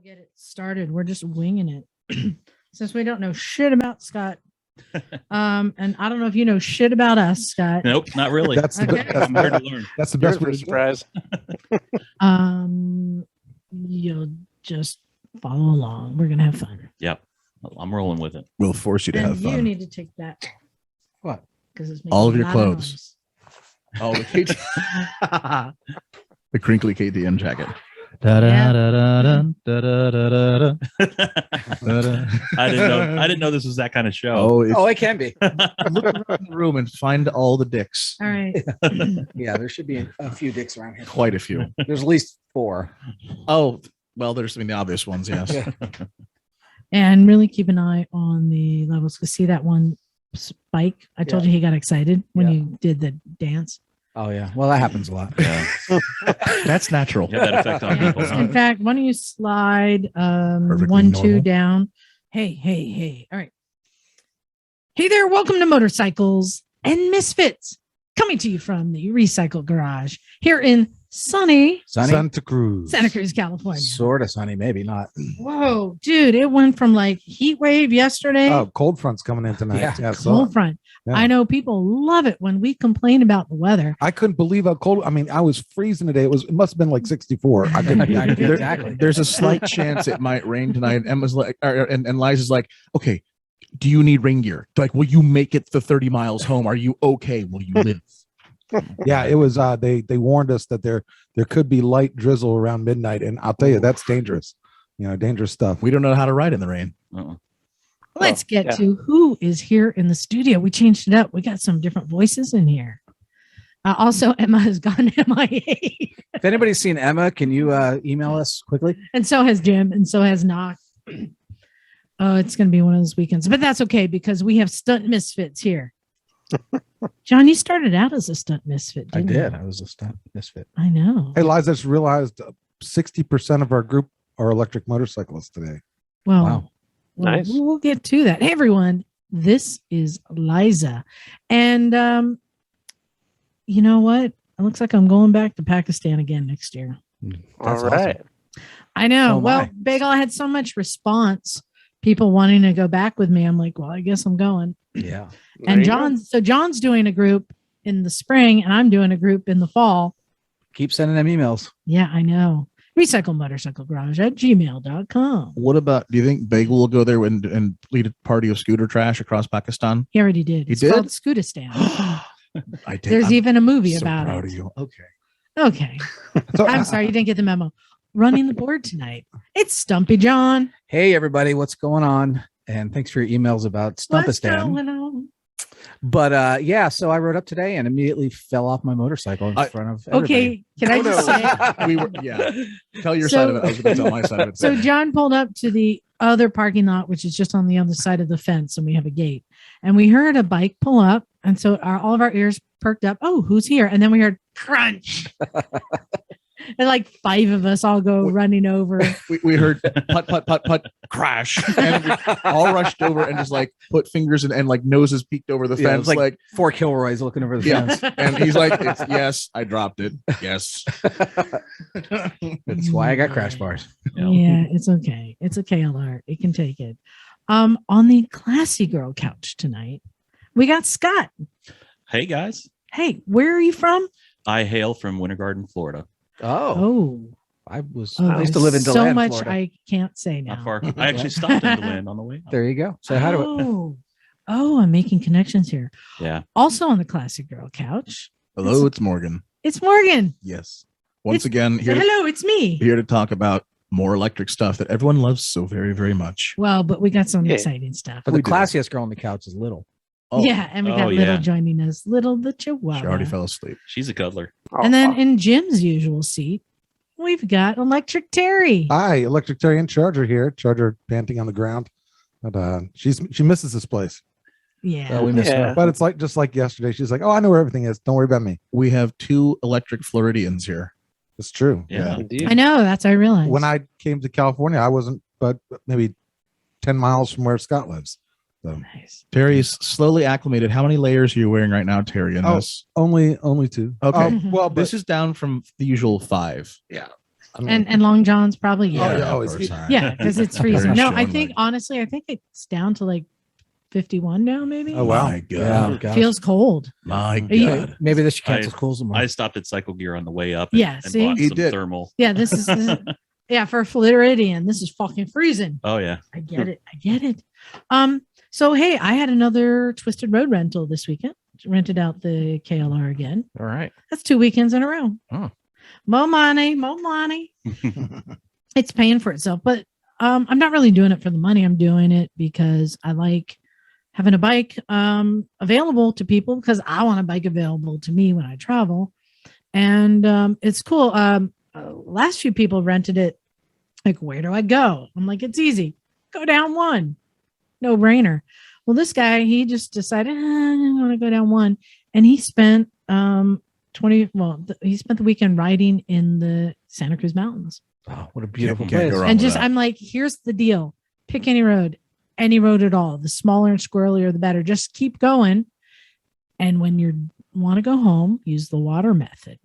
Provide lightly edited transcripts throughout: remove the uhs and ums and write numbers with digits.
Get it started. We're just winging it since we don't know shit about Scott. And I don't know if you know shit about us, Scott. Nope, not really. That's the Okay. that's, I'm here to learn. that's the best way to surprise. You'll just follow along. We're gonna have fun. Yep, I'm rolling with it. We'll force you to And have you fun. need to take that What? because it's making All of a your lot clothes. noise. Oh, the KT, the crinkly KTM jacket. Yeah. I didn't know this was that kind of show. Oh, it can be. Look around the room and find all the dicks. All right. Yeah, there should be a few dicks around here. Quite a few. There's at least 4. Oh, well, there's the obvious ones. Yes. Yeah. And really keep an eye on the levels. Cause see that one spike? I told you he got excited when Yeah. you did the dance. Oh yeah. Well, that happens a lot. Yeah, That's natural. you have that effect on people. Huh? In fact, why don't you slide Perfectly 1, 2 normal. down? Hey. All right. Hey there, welcome to Motorcycles and Misfits. Coming to you from the Recycle Garage here in sunny Sunny? Cruz. Santa Cruz, California. Sort of sunny, maybe not. Whoa, dude, it went from like heat wave yesterday. Oh, cold front's coming in tonight. Yeah. Yeah, so cold front. yeah. I know people love it when we complain about the weather. I couldn't believe how cold. I mean, I was freezing today. It must have been like 64. I couldn't. Yeah, There- exactly. There's a slight chance it might rain tonight. Emma's like, and Liza's like, okay, do you need rain gear? Like, will you make it the 30 miles home? Are you okay? Will you live? Yeah, it was. They warned us that there could be light drizzle around midnight, and I'll tell you that's dangerous. You know, dangerous stuff. We don't know how to ride in the rain. Uh-uh. Let's get to who is here in the studio. We changed it up. We got some different voices in here. Also, Emma has gone MIA, If anybody's seen Emma, can you email us quickly? and so has Jim, and so has Knock. Oh, it's going to be one of those weekends, but that's okay because we have stunt misfits here. John, you started out as a stunt misfit. I Didn't did. You? I was a stunt misfit. I know. Hey, Liza, I just realized 60% of our group are electric motorcyclists today. Well, Wow. Nice. We'll get to that. Hey, everyone. This is Liza. And you know what? It looks like I'm going back to Pakistan again next year. All right. I know. So am well, I. Bagel, I had so much response, people wanting to go back with me. I'm like, well, I guess I'm going. Yeah. And John's doing a group in the spring and I'm doing a group in the fall. Keep sending them emails. Yeah, I know. recyclemotorcyclegarage at gmail.com. What about, do you think Bagel will go there and lead a party of scooter trash across Pakistan? He already did. He It's did? called Scootistan. There's I'm even a movie so about proud it. of you. Okay. Okay. So, I'm sorry you didn't get the memo. Running the board tonight. It's Stumpy John. Hey, everybody, what's going on? And thanks for your emails about What's Stumpistan. going on? But yeah, so I rode up today and immediately fell off my motorcycle in front of everybody. Okay. Can I just say? We were, yeah. Tell your So- side of it. I was going to tell my side of it. So John pulled up to the other parking lot, which is just on the other side of the fence, and we have a gate. And we heard a bike pull up, and so all of our ears perked up. Oh, who's here? And then we heard crunch. And like 5 of us all go running over. we heard put, put, put, put, crash. And we all rushed over and just like put fingers and like noses peeked over the Yeah, it fence. was Like, Four Kilroys looking over the yeah. fence. And he's like, yes, I dropped it. Yes. That's why I got crash bars. Yeah, it's okay. It's okay, Alert. It can take it. On the classy girl couch tonight, we got Scott. Hey guys, Hey, where are you from? I hail from Winter Garden, Florida. Oh, Oh, I used to live in so DeLand, much Florida. I can't say now. Not far. I actually stopped in DeLand on the way. There you go. So how do it? Oh, I'm making connections here. Yeah. Also on the classic girl couch, Hello, it's Morgan. it's Morgan. Yes. Once It's- again, here to, Hello, it's me. here to talk about more electric stuff that everyone loves so very, very much. Well, but we got some Yeah. exciting stuff. But We the do. classiest girl on the couch is Little. Oh, Yeah, and we Oh, got Little yeah. joining us. Little the Chihuahua. she already fell asleep. She's a cuddler. And then in Jim's usual seat, we've got Electric Terry. Hi, Electric Terry and Charger here. Charger panting on the ground, but she misses this place. Yeah. We missed her. But it's like just like yesterday. She's like, "Oh, I know where everything is. Don't worry about me." We have 2 electric Floridians here. It's true. Yeah. I know. That's I realized. When I came to California, I wasn't, but maybe 10 miles from where Scott lives. So Nice. Terry's slowly acclimated. How many layers are you wearing right now, Terry, in Oh, this? only 2. Okay. Well, This is down from the usual 5. And Long John's probably Oh, yeah. yeah. Oh, of it's- course, all right. Yeah, because it's Very freezing. No, I showing, think like- honestly, I think it's down to like 51 now, maybe. Oh, wow. My God. Yeah, gosh. Feels cold. My Yeah. God. Maybe this should cancel schools tomorrow. I stopped at Cycle Gear on the way up. Yeah, and see? bought He some did. thermal. Yeah, this is yeah, for Floridian, this is fucking freezing. Oh yeah. I get it. I get it. So hey, I had another Twisted Road rental this weekend. Rented out the KLR again. All right. That's 2 weekends in a row. Oh. More money. It's paying for itself. But I'm not really doing it for the money. I'm doing it because I like having a bike available to people because I want a bike available to me when I travel. And it's cool. Last few people rented it. Like, where do I go? I'm like, it's easy. Go down one. No brainer. Well, this guy, he just decided, I want to go down one. And he spent he spent the weekend riding in the Santa Cruz Mountains. Oh, what a beautiful Can't place. go wrong And with just, that. I'm like, here's the deal. Pick any road at all. The smaller and squirrelier, the better. Just keep going. And when you want to go home, use the water method,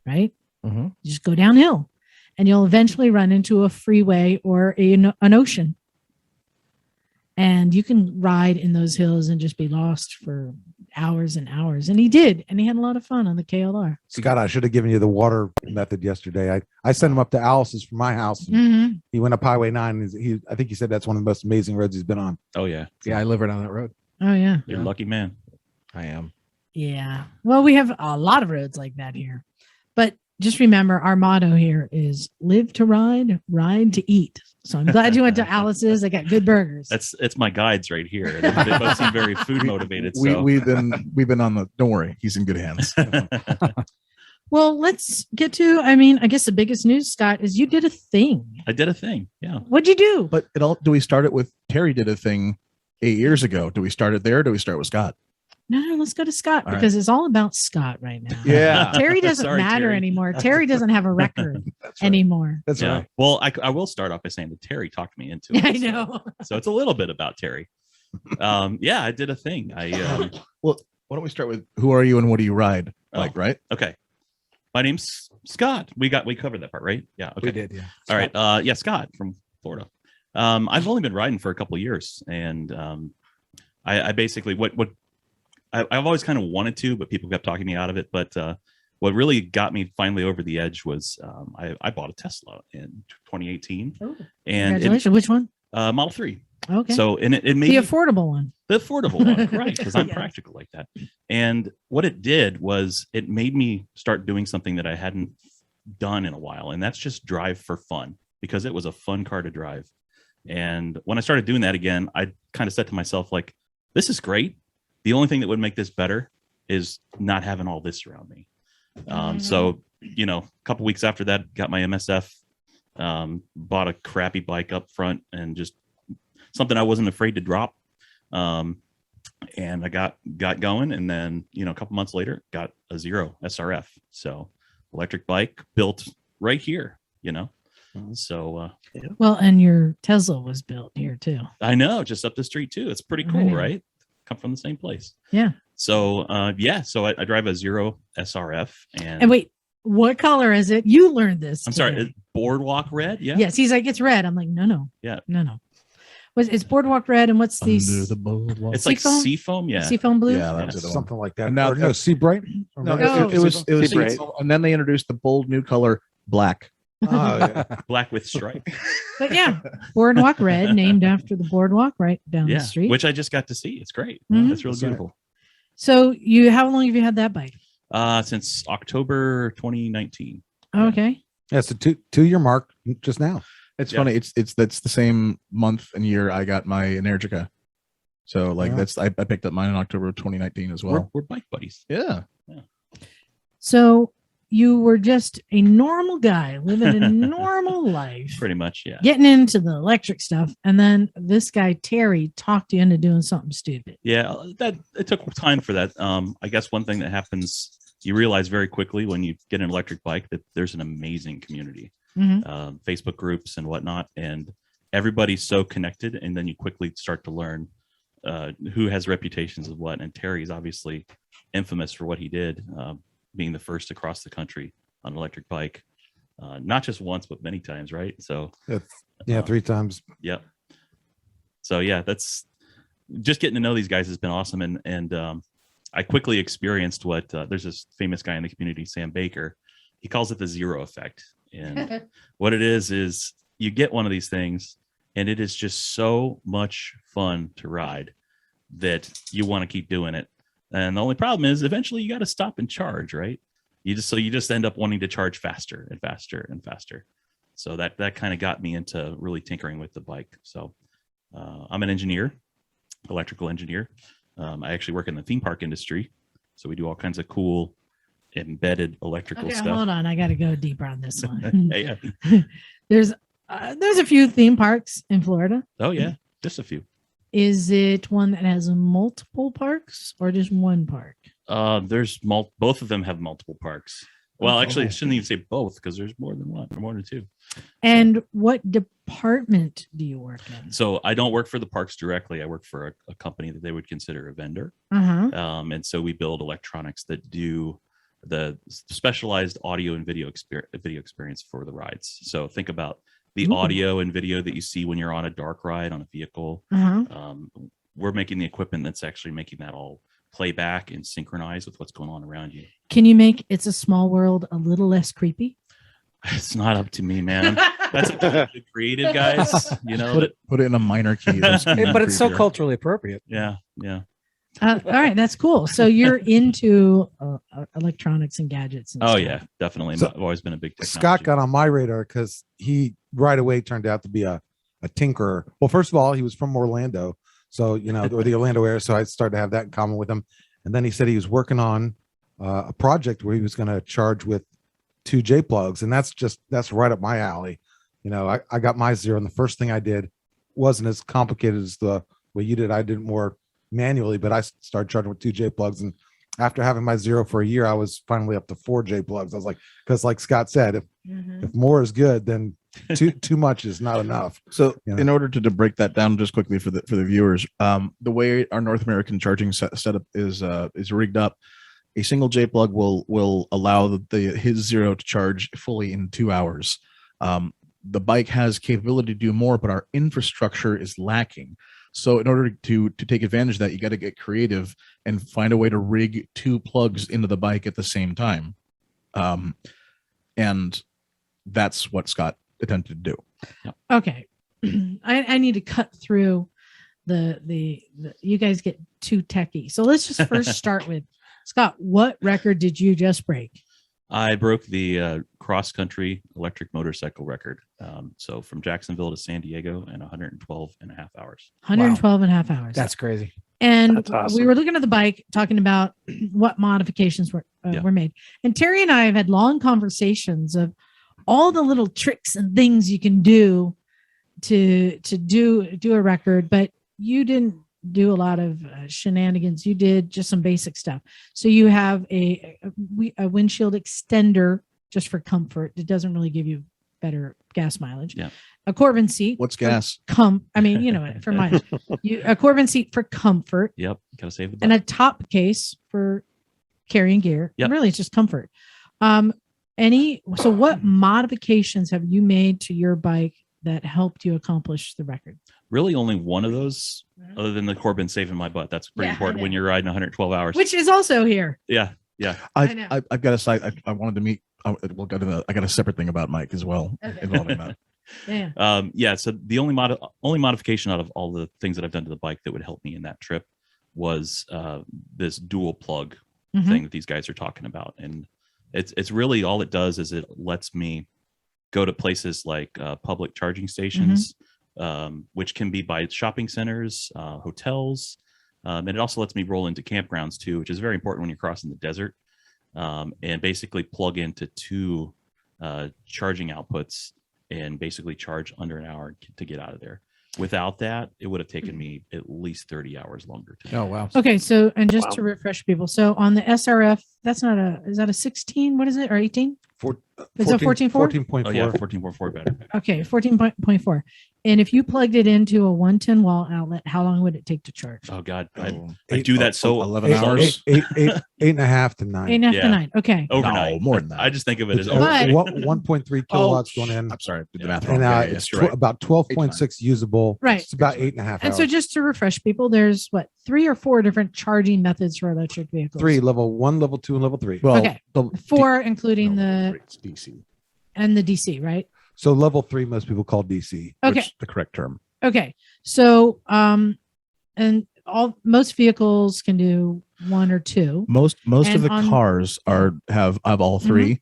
right? Mm-hmm. Just go downhill and you'll eventually run into a freeway or an ocean. And you can ride in those hills and just be lost for hours and hours. And he did. And he had a lot of fun on the KLR. Scott, I should have given you the water method yesterday. I sent him up to Alice's from my house. And he went up Highway 9. I think he said that's one of the most amazing roads he's been on. Oh yeah. Yeah, I live right on that road. Oh, yeah. You're a lucky man. I am. Yeah. Well, we have a lot of roads like that here. But just remember, our motto here is live to ride, ride to eat. So I'm glad you went to Alice's. They got good burgers. It's my guides right here. They both seem very food motivated. So We've been on the. Don't worry, he's in good hands. Well, let's get to, I guess the biggest news, Scott, is you did a thing. I did a thing. Yeah. What'd you do? But do we start it with Terry did a thing 8 years ago? Do we start it there? Or do we start with Scott? No, let's go to Scott All right. because it's all about Scott right now. Yeah. Terry doesn't Sorry, matter Terry. anymore. Terry doesn't have a record That's right. anymore. That's Yeah. right. Well, I will start off by saying that Terry talked me into it. I so- know. So it's a little bit about Terry. Yeah, I did a thing. Well, why don't we start with who are you and what do you ride? Oh. Like, right? Okay. My name's Scott. We covered that part, right? Yeah. Okay. We did, yeah. All right. Yeah, Scott from Florida. I've only been riding for a couple of years, and I basically I've always kind of wanted to, but people kept talking me out of it. But what really got me finally over the edge was I bought a Tesla in 2018, Oh, and congratulations. Which one? Model 3. Okay. So and it made The me- affordable one. the affordable one, right? Because I'm Yes. practical like that. And what it did was it made me start doing something that I hadn't done in a while, and that's just drive for fun because it was a fun car to drive. And when I started doing that again, I kind of said to myself, like, this is great. The only thing that would make this better is not having all this around me. So, a couple weeks after that, got my MSF, bought a crappy bike up front and just something I wasn't afraid to drop. And I got going. And then, a couple months later, got a Zero SRF. So electric bike built right here, So Well, and your Tesla was built here too. I know, just up the street too. It's pretty cool, Right. right? Come from the same place. Yeah. So so I drive a Zero SRF And wait, what color is it? You learned this. I'm sorry, today. it's boardwalk red. Yeah. Yes, he's like, it's red. I'm like, no. Yeah. No. It's boardwalk red, and what's Under the the boardwalk. It's like Seafoam? seafoam. Yeah. seafoam blue? Yeah, that was the one. Something like that. And now- Or no, Sea Bright. No, Oh. it was Sea Bright. seasonal, and then they introduced the bold new color black. Oh, yeah. Black with stripe. But yeah, boardwalk red, named after the boardwalk right down Yeah. the street. Which I just got to see. It's great. Mhm. It's really That's right. beautiful. So how long have you had that bike? Since October 2019. Okay. That's a two-year mark just now. It's Yeah. funny. That's the same month and year I got my Energica. So like Yeah. I picked up mine in October of 2019 as well. We're bike buddies. Yeah. So you were just a normal guy living a normal life, Pretty much. Yeah. getting into the electric stuff. And then this guy, Terry, talked you into doing something stupid. Yeah, that it took time for that. I guess one thing that happens, you realize very quickly when you get an electric bike that there's an amazing community, Mhm. Facebook groups and whatnot, and everybody's so connected. And then you quickly start to learn who has reputations of what. And Terry's obviously infamous for what he did, being the first across the country on an electric bike. not just once, but many times, right? So Yeah, 3 times. Yep. So yeah, that's just getting to know these guys has been awesome. And I quickly experienced what there's this famous guy in the community, Sam Baker. He calls it the zero effect. And what it is you get one of these things and it is just so much fun to ride that you want to keep doing it. And the only problem is eventually you got to stop and charge, right? You just end up wanting to charge faster and faster and faster. So that kind of got me into really tinkering with the bike. So I'm an engineer, electrical engineer. I actually work in the theme park industry. So we do all kinds of cool embedded electrical stuff. Hold on. I got to go deeper on this one. Yeah. There's a few theme parks in Florida. Oh yeah. Just a few. Is it one that has multiple parks or just one park? There's both of them have multiple parks. Well, actually, I shouldn't even say both because there's more than one or more than two. And what department do you work in? So I don't work for the parks directly. I work for a company that they would consider a vendor. And so we build electronics that do the specialized audio and video experience for the rides. So think about the audio and video that you see when you're on a dark ride on a vehicle. We're making the equipment that's actually making that all play back and synchronize with what's going on around you. Can you make It's a Small World a little less creepy? It's not up to me, man. That's up to the creative guys, you know. Put it in a minor key. But it's so culturally appropriate. Yeah. All right, that's cool. So you're into electronics and gadgets. And Oh stuff. yeah, definitely. So, I've always been a big technology. Scott got on my radar because he right away turned out to be a tinkerer. Well, first of all, he was from Orlando, so or the Orlando area. So I started to have that in common with him. And then he said he was working on a project where he was going to charge with 2 J plugs, and that's right up my alley. I got my zero, and the first thing I did wasn't as complicated as the way you did. I did it more manually, but I started charging with 2 J plugs, and after having my zero for a year, I was finally up to 4 J plugs. I was like, because like Scott said, if more is good, then too much is not enough. So in order to break that down just quickly for the viewers, the way our North American charging setup is rigged up, a single J plug will allow his zero to charge fully in 2 hours. The bike has capability to do more, but our infrastructure is lacking. So in order to take advantage of that, you got to get creative and find a way to rig 2 plugs into the bike at the same time. And that's what Scott attempted to do. Okay. I need to cut through the you guys get too techie. So let's just first start with Scott. What record did you just break? I broke the cross-country electric motorcycle record. So from Jacksonville to San Diego in 112 and a half hours. 112 and a half hours. That's crazy. And That's awesome. we were looking at the bike, talking about what modifications were made. And Terry and I have had long conversations of all the little tricks and things you can do to do a record, but you didn't do a lot of shenanigans. You did just some basic stuff. So you have a windshield extender just for comfort. It doesn't really give you better gas mileage. Yeah. A Corbin seat. What's gas? For mileage. A Corbin seat for comfort. Yep. Got to save the butt. And a top case for carrying gear. Yep. And really, it's just comfort. So what modifications have you made to your bike that helped you accomplish the record? Really only one of those, other than the Corbin saving my butt. That's pretty important when you're riding 112 hours. Which is also here. Yeah. I've got a side. I wanted to meet. I got a separate thing about Mike as well involving that. Yeah. So the only modification out of all the things that I've done to the bike that would help me in that trip was this dual plug thing that these guys are talking about. And it's really all it does is it lets me go to places like public charging stations, which can be by shopping centers, hotels. And it also lets me roll into campgrounds too, which is very important when you're crossing the desert, and basically plug into 2 charging outputs and basically charge under an hour to get out of there. Without that, it would have taken me at least 30 hours longer. Oh, wow. Okay. So, and just to refresh people. So on the SRF, is that a 16? What is it? Or 18? It's a 14.4? 14.4. Oh yeah, 14.4 better. Okay. 14.4. And if you plugged it into a 110 wall outlet, how long would it take to charge? Oh God, Oh, I do that so 11 Eight- hours. eight and a half to 9. 8.5 to Yeah. 9. Okay. overnight. No, more than that. I just think of it as But- overnight. 1.3 kilowatts going in, I'm sorry, I did the Yeah. math wrong. and Yeah, it's you're right. about 12.6 usable. Right. It's about 8.5 And hours. so just to refresh people, there's 3 or 4 different charging methods for electric vehicles. 3, level 1, level 2, and level 3. Well, Okay. 4, including the it's DC, and the DC, right? So level 3, most people call DC. Okay. which is the correct term. Okay. So and most vehicles can do 1 or 2. Most of And the on- cars have all 3.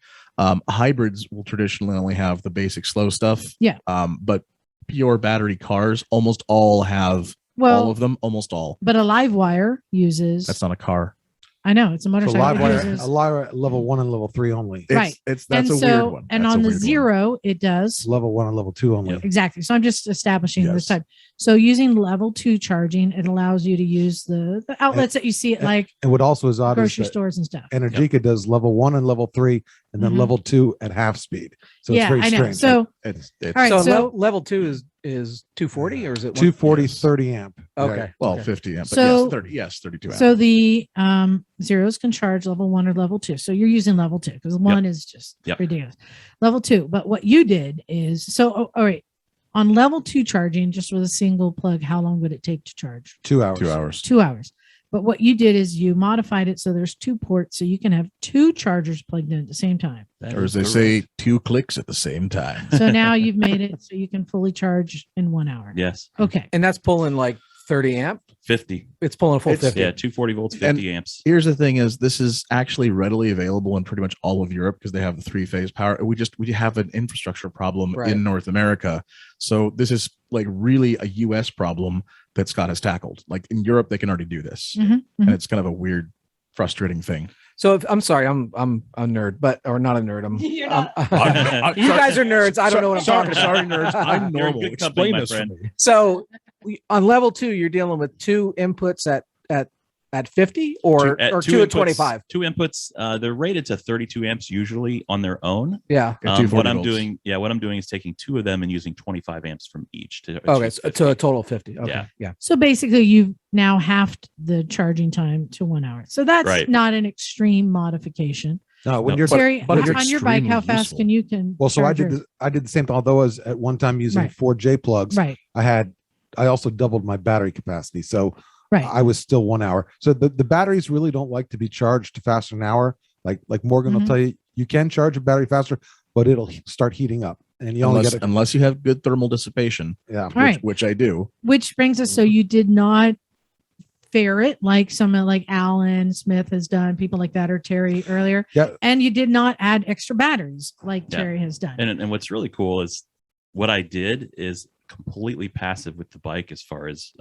Hybrids will traditionally only have the basic slow stuff. Yeah. But pure battery cars almost all have Well, all of them. Almost all. but a live wire uses That's not a car. I know it's a So motorcycle. live It wire, uses- a live level 1 and level 3 only. Right. That's and a so, weird one. And That's a on the weird one. zero, it does. Level 1 and level 2 only. Yep. Exactly. So I'm just establishing this Yes. type. So using level 2 charging, it allows you to use the outlets that you see at like And what also is odd is grocery that stores and stuff. Energica does level 1 and level 3, and then Mhm. level 2 at half speed. So it's Yeah, very I know. strange. So It's all right. so, So level 2 is 240 or is it 240, Yes. 30 amp. Okay. Right. well, okay. 50 amp. But So- yes, 30. Yes, 32 amp. so the zeros can charge level 1 or level 2. So you're using level 2 because 1 is just Yep. ridiculous. Level 2. But what you did is all right. On level 2 charging, just with a single plug, how long would it take to charge? 2 hours. 2 hours. 2 hours. But what you did is you modified it so there's 2 ports, so you can have 2 chargers plugged in at the same time. That Or is as they correct. say, 2 clicks at the same time. So now you've made it so you can fully charge in 1 hour. Yes, Okay. And that's pulling like 30 amp. 50. It's pulling a full It's- 50. Yeah, 240 volts, 50 amps. Here's the thing: is this is actually readily available in pretty much all of Europe because they have the 3-phase power. We have an infrastructure problem Right. in North America, so this is like really a U.S. problem that Scott has tackled. Like in Europe, they can already do this, Mhm, and mhm. it's kind of a weird, frustrating thing. So I'm sorry, I'm a nerd, or not a nerd. You're not. You guys are nerds. I don't know what I'm talking about. Sorry, nerds. I'm You're in normal. good company, Explain my this to friend. me. So on level 2, you're dealing with 2 inputs at 50 or At 2 at inputs- 25. 2 inputs. They're rated to 32 amps usually on their own. Yeah. At 240 What I'm volts. doing is taking 2 of them and using 25 amps from each to Okay. achieve So 50. to a total of 50. Okay. Yeah. Yeah. So basically, you've now halved the charging time to 1 hour. So that's Right. not an extreme modification. No, when No, you're Terry, but it's on your bike, how extremely fast useful. can well, so I charge did yours? I did the same thing. Although I was at one time using Right. 4 J plugs, Right. I also doubled my battery capacity. So Right. I was still 1 hour. So the batteries really don't like to be charged faster than an hour. Like Morgan Mhm. will tell you, you can charge a battery faster, but it'll start heating up, and you only Unless, get it. unless you have good thermal dissipation, Yeah. All right. which I do. Which brings us, so you did not ferret like someone like Alan Smith has done, people like that, or Terry earlier. Yeah. And you did not add extra batteries like Yeah. Terry has done. And what's really cool is what I did is completely passive with the bike as far as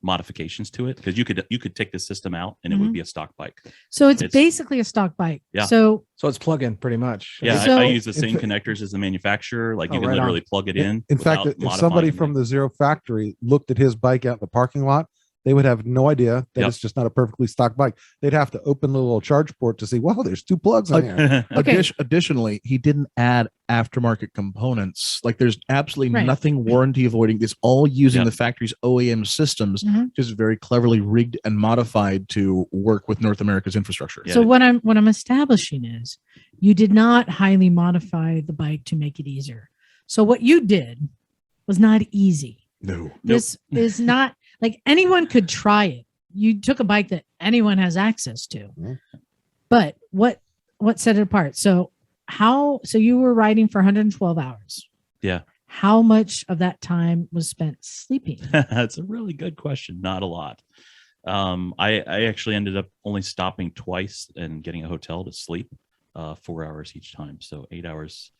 modifications to it, because you could take the system out and it would be a stock bike. So it's It's- basically a stock bike. Yeah. So So it's plug in pretty much. Yeah, So- I use the same In fa- connectors as the manufacturer. Like you Oh, can right literally on. plug it in. In fact, without if somebody modifying from it. the Zero factory looked at his bike out in the parking lot, they would have no idea that Yep. it's just not a perfectly stock bike. They'd have to open the little charge port to see, wow, there's 2 plugs on here. Okay. Additionally, he didn't add aftermarket components. Like there's absolutely Right. nothing warranty avoiding. It's all using Yep. the factory's OEM systems, Mhm. just very cleverly rigged and modified to work with North America's infrastructure. Yeah. So what I'm establishing is you did not highly modify the bike to make it easier. So what you did was not easy. No. This is not like anyone could try it. You took a bike that anyone has access to. Mhm. But what set it apart? So you were riding for 112 hours. Yeah. How much of that time was spent sleeping? That's a really good question. Not a lot. I actually ended up only stopping twice and getting a hotel to sleep 4 hours each time. So 8 hours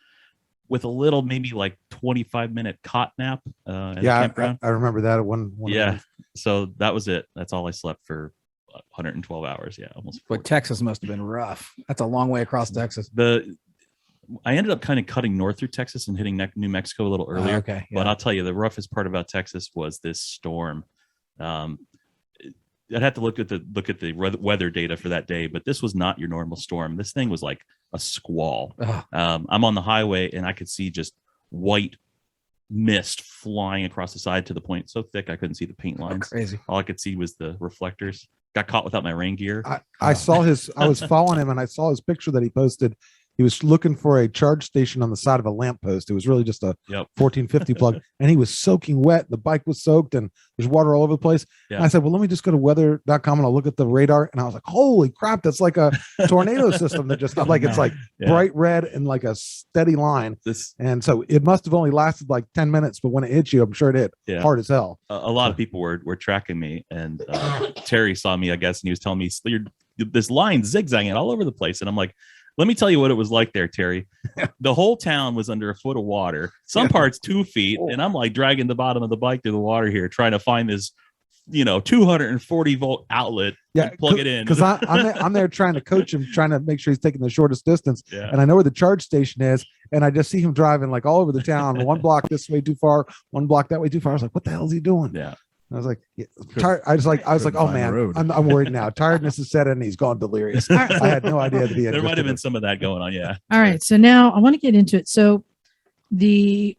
with a little, maybe like 25-minute cot nap at a Yeah, campground. I remember that at one. Yeah. So that was it. That's all I slept for 112 hours. Yeah. Almost. But 40. Texas must have been rough. That's a long way across Texas. I ended up kind of cutting north through Texas and hitting New Mexico a little earlier. Okay. But Yeah. I'll tell you, the roughest part about Texas was this storm. I'd have to look at the weather data for that day, but this was not your normal storm. This thing was like a squall. Ugh. I'm on the highway and I could see just white mist flying across the side to the point so thick I couldn't see the paint Oh, lines. crazy. All I could see was the reflectors. Got caught without my rain gear. I saw his, I was following him and I saw his picture that he posted. He was looking for a charge station on the side of a lamppost. It was really just a 1450 plug, and he was soaking wet. The bike was soaked and there's water all over the place. Yeah. And I said, well, let me just go to weather.com and I'll look at the radar. And I was like, holy crap, that's like a tornado system that just like, it's like bright red and like a steady line. And so it must have only lasted like 10 minutes, but when it hit you, I'm sure it hit hard as hell. A lot of people were tracking me, and Terry saw me, I guess, and he was telling me this line zigzagging all over the place. And I'm like, let me tell you what it was like there, Terry. The whole town was under a foot of water, some parts 2 feet. And I'm like dragging the bottom of the bike through the water here, trying to find this, 240 volt outlet. Yeah, plug it in. Because I'm there trying to coach him, trying to make sure he's taking the shortest distance. Yeah. And I know where the charge station is. And I just see him driving like all over the town, one block this way too far, one block that way too far. I was like, what the hell is he doing? Yeah. I was like, I was like, oh man, I'm worried now. Tiredness is set in. And he's gone delirious. I had no idea that he had. There might have been some of that going on. Yeah. All right. So now I want to get into it. So the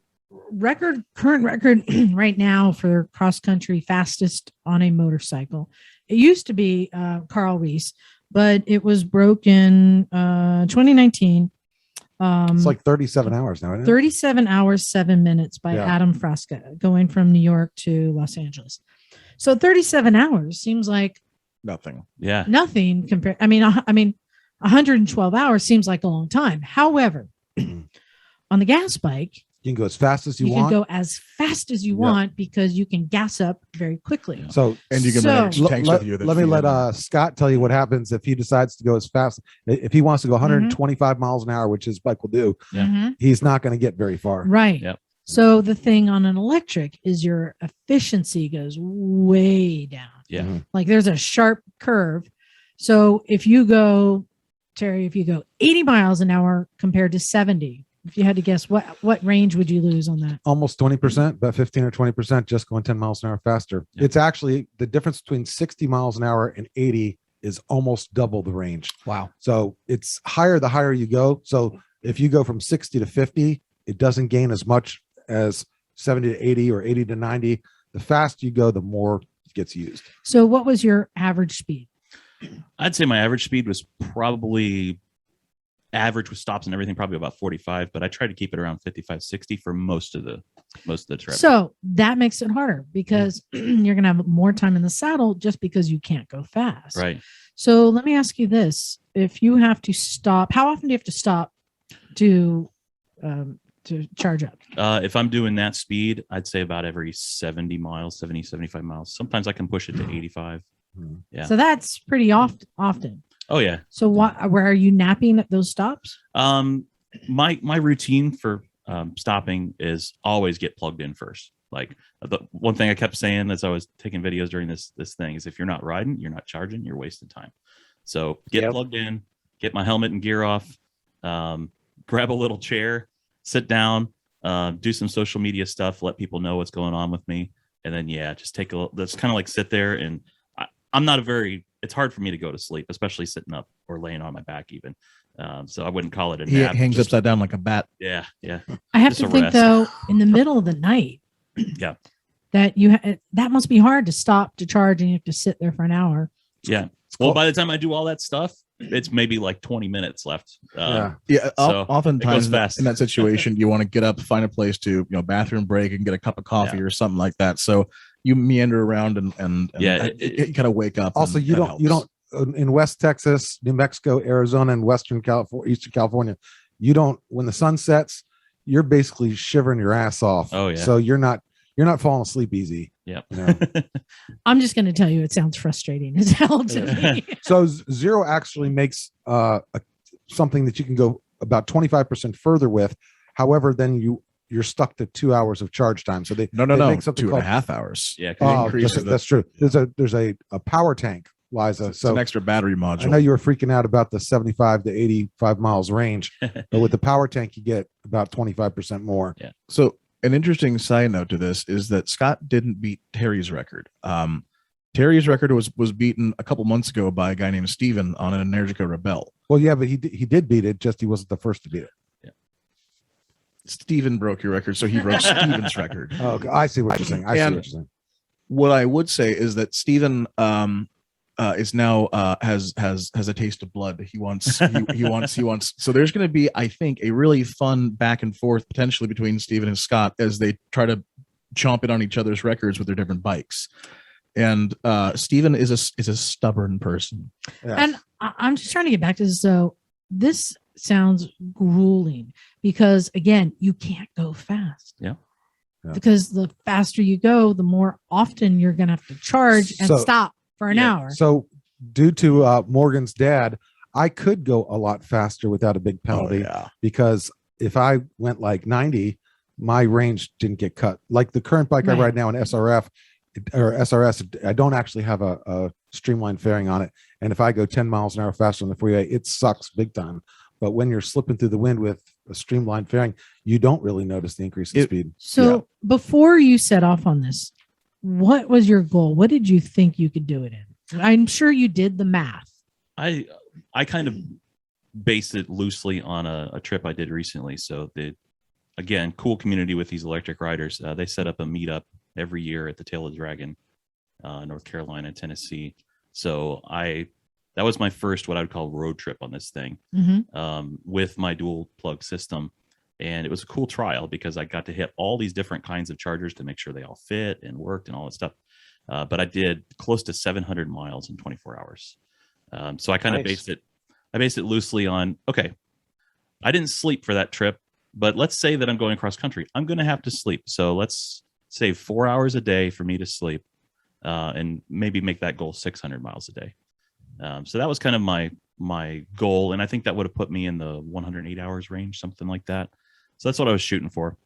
current record right now for cross country fastest on a motorcycle, it used to be Carl Reese, but it was broken 2019. It's like 37 hours now. Isn't it? 37 hours, 7 minutes by Adam Frasca going from New York to Los Angeles. So 37 hours seems like nothing. Yeah. Nothing compared. I mean, 112 hours seems like a long time. However, on the gas bike, you can go as fast as you want. You can go as fast as you want because you can gas up very quickly. So, and you can bring extra tanks with you. Let me let Scott tell you what happens if he decides to go as fast. If he wants to go 125 miles an hour, which his bike will do, he's not going to get very far. Right. Yep. So the thing on an electric is your efficiency goes way down. Yeah. Like there's a sharp curve. So if you go, Terry, 80 miles an hour compared to 70, if you had to guess, what range would you lose on that? Almost 20%, about 15 or 20%, just going 10 miles an hour faster. Yeah. It's actually the difference between 60 miles an hour and 80 is almost double the range. Wow. So it's higher the higher you go. So if you go from 60 to 50, it doesn't gain as much as 70 to 80 or 80 to 90. The faster you go, the more it gets used. So what was your average speed? I'd say my average speed was probably average with stops and everything, probably about 45, but I try to keep it around 55, 60 for most of the trip. So that makes it harder because you're going to have more time in the saddle just because you can't go fast. Right. So let me ask you this. If you have to stop, how often do you have to stop to charge up? If I'm doing that speed, I'd say about every 70 miles, 70, 75 miles. Sometimes I can push it to 85. Yeah. So that's pretty often. Oh yeah. So where are you napping at those stops? My routine for stopping is always get plugged in first. Like the one thing I kept saying as I was taking videos during this thing is if you're not riding, you're not charging, you're wasting time. So get plugged in, get my helmet and gear off, grab a little chair, sit down, do some social media stuff, let people know what's going on with me. And then, just take let's kind of like sit there. And I'm not it's hard for me to go to sleep, especially sitting up or laying on my back even. So I wouldn't call it a nap. He hangs upside down like a bat. Yeah. Yeah. I have to think though, in the middle of the night, that that must be hard to stop to charge and you have to sit there for an hour. Yeah. Well, by the time I do all that stuff, it's maybe like 20 minutes left. So it oftentimes goes fast. in that situation, you want to get up, find a place to, bathroom break and get a cup of coffee or something like that. So you meander around and you kind of wake up. Also, you don't in West Texas, New Mexico, Arizona, and Western California, Eastern California, when the sun sets, you're basically shivering your ass off. Oh yeah. So you're not falling asleep easy. Yep. I'm just going to tell you, it sounds frustrating as hell to me. So Zero actually makes something that you can go about 25% further with. However, then you're stuck to 2 hours of charge time. So they make something 2.5 hours. Yeah. That's true. There's a power tank, Liza. It's an extra battery module. I know you were freaking out about the 75 to 85 miles range, but with the power tank, you get about 25% more. Yeah. So an interesting side note to this is that Scott didn't beat Terry's record. Terry's record was beaten a couple months ago by a guy named Steven on an Energica Rebel. Well, yeah, but he did beat it. Just he wasn't the first to beat it. Steven broke your record, so he broke Steven's record. Oh, okay. I see what you're saying. I see And- what you're saying. What I would say is that Steven is now has a taste of blood. He wants. So there's going to be, I think, a really fun back and forth potentially between Steven and Scott as they try to chomp it on each other's records with their different bikes. And Steven is a stubborn person. Yeah. And I'm just trying to get back to this. So this sounds grueling because, again, you can't go fast. Yeah. Yeah. Because the faster you go, the more often you're going to have to charge and So- stop for an Yeah. hour. So due to Morgan's dad, I could go a lot faster without a big penalty because if I went like 90, my range didn't get cut. Like the current bike I Right. ride now, an SRF or SRS, I don't actually have a streamlined fairing on it. And if I go 10 miles an hour faster on the freeway, it sucks big time. But when you're slipping through the wind with a streamlined fairing, you don't really notice the increase in speed. So before you set off on this, what was your goal? What did you think you could do it in? I'm sure you did the math. I kind of based it loosely on a trip I did recently. So again, cool community with these electric riders. They set up a meetup every year at the Tail of the Dragon, North Carolina, Tennessee. So that was my first, what I would call road trip on this thing, with my dual plug system. And it was a cool trial because I got to hit all these different kinds of chargers to make sure they all fit and worked and all that stuff. But I did close to 700 miles in 24 hours. So I kind of based it loosely on, okay, I didn't sleep for that trip, but let's say that I'm going across country. I'm going to have to sleep. So let's save 4 hours a day for me to sleep, and maybe make that goal 600 miles a day. So that was kind of my goal. And I think that would have put me in the 108 hours range, something like that. So that's what I was shooting for.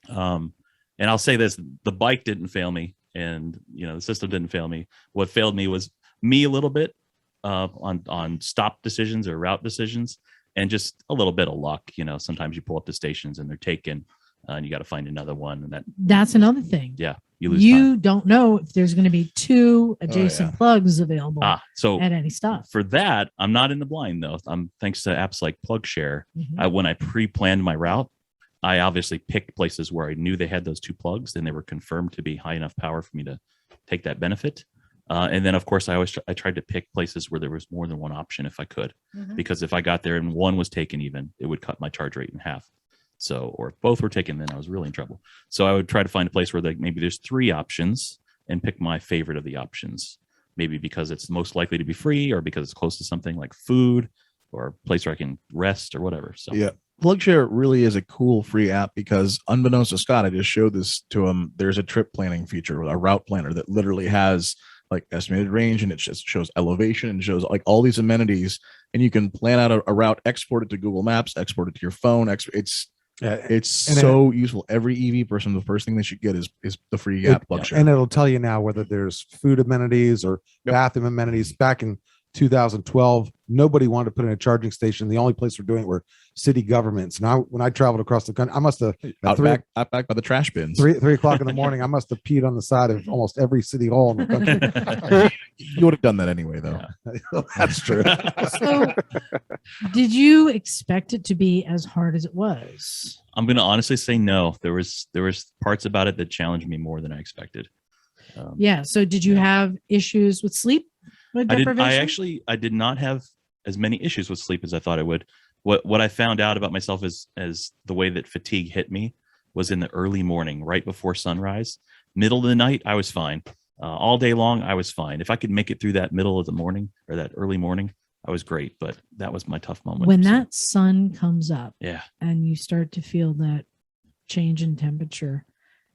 And I'll say this, the bike didn't fail me, and the system didn't fail me. What failed me was me a little bit on stop decisions or route decisions, and just a little bit of luck. Sometimes you pull up to stations and they're taken, and you got to find another one. And That's another thing. Yeah, you lose time. Don't know if there's going to be two adjacent plugs available So at any stop. for that, I'm not in the blind though. Thanks to apps like PlugShare. Mhm. When I pre-planned my route, I obviously picked places where I knew they had those two plugs, and they were confirmed to be high enough power for me to take that benefit. And then, of course, I tried to pick places where there was more than one option if I could, because if I got there and one was taken, even it would cut my charge rate in half. So, or if both were taken, then I was really in trouble. So I would try to find a place where maybe there's three options and pick my favorite of the options, maybe because it's most likely to be free, or because it's close to something like food, or a place where I can rest or whatever. So yeah, PlugShare really is a cool free app because, unbeknownst to Scott, I just showed this to him. There's a trip planning feature, a route planner that literally has like estimated range, and it just shows elevation and shows like all these amenities, and you can plan out a route, export it to Google Maps, export it to your phone. It's so useful. Every EV person, the first thing they should get is the free app PlugShare. And it'll tell you now whether there's food amenities or bathroom amenities. Back in 2012, nobody wanted to put in a charging station. The only place we're doing it were city governments. Now, when I traveled across the country, I must have out back by the trash bins. 3 o'clock in the morning. I must have peed on the side of almost every city hall in the country. You would have done that anyway, though. Yeah. That's true. So, did you expect it to be as hard as it was? I'm going to honestly say no. There was parts about it that challenged me more than I expected. Yeah. So, did you have issues with sleep? With deprivation? I did not have as many issues with sleep as I thought I would. What I found out about myself is as the way that fatigue hit me was in the early morning, right before sunrise. Middle of the night, I was fine. All day long, I was fine. If I could make it through that middle of the morning or that early morning, I was great. But that was my tough moment. When that sun comes up, yeah, and you start to feel that change in temperature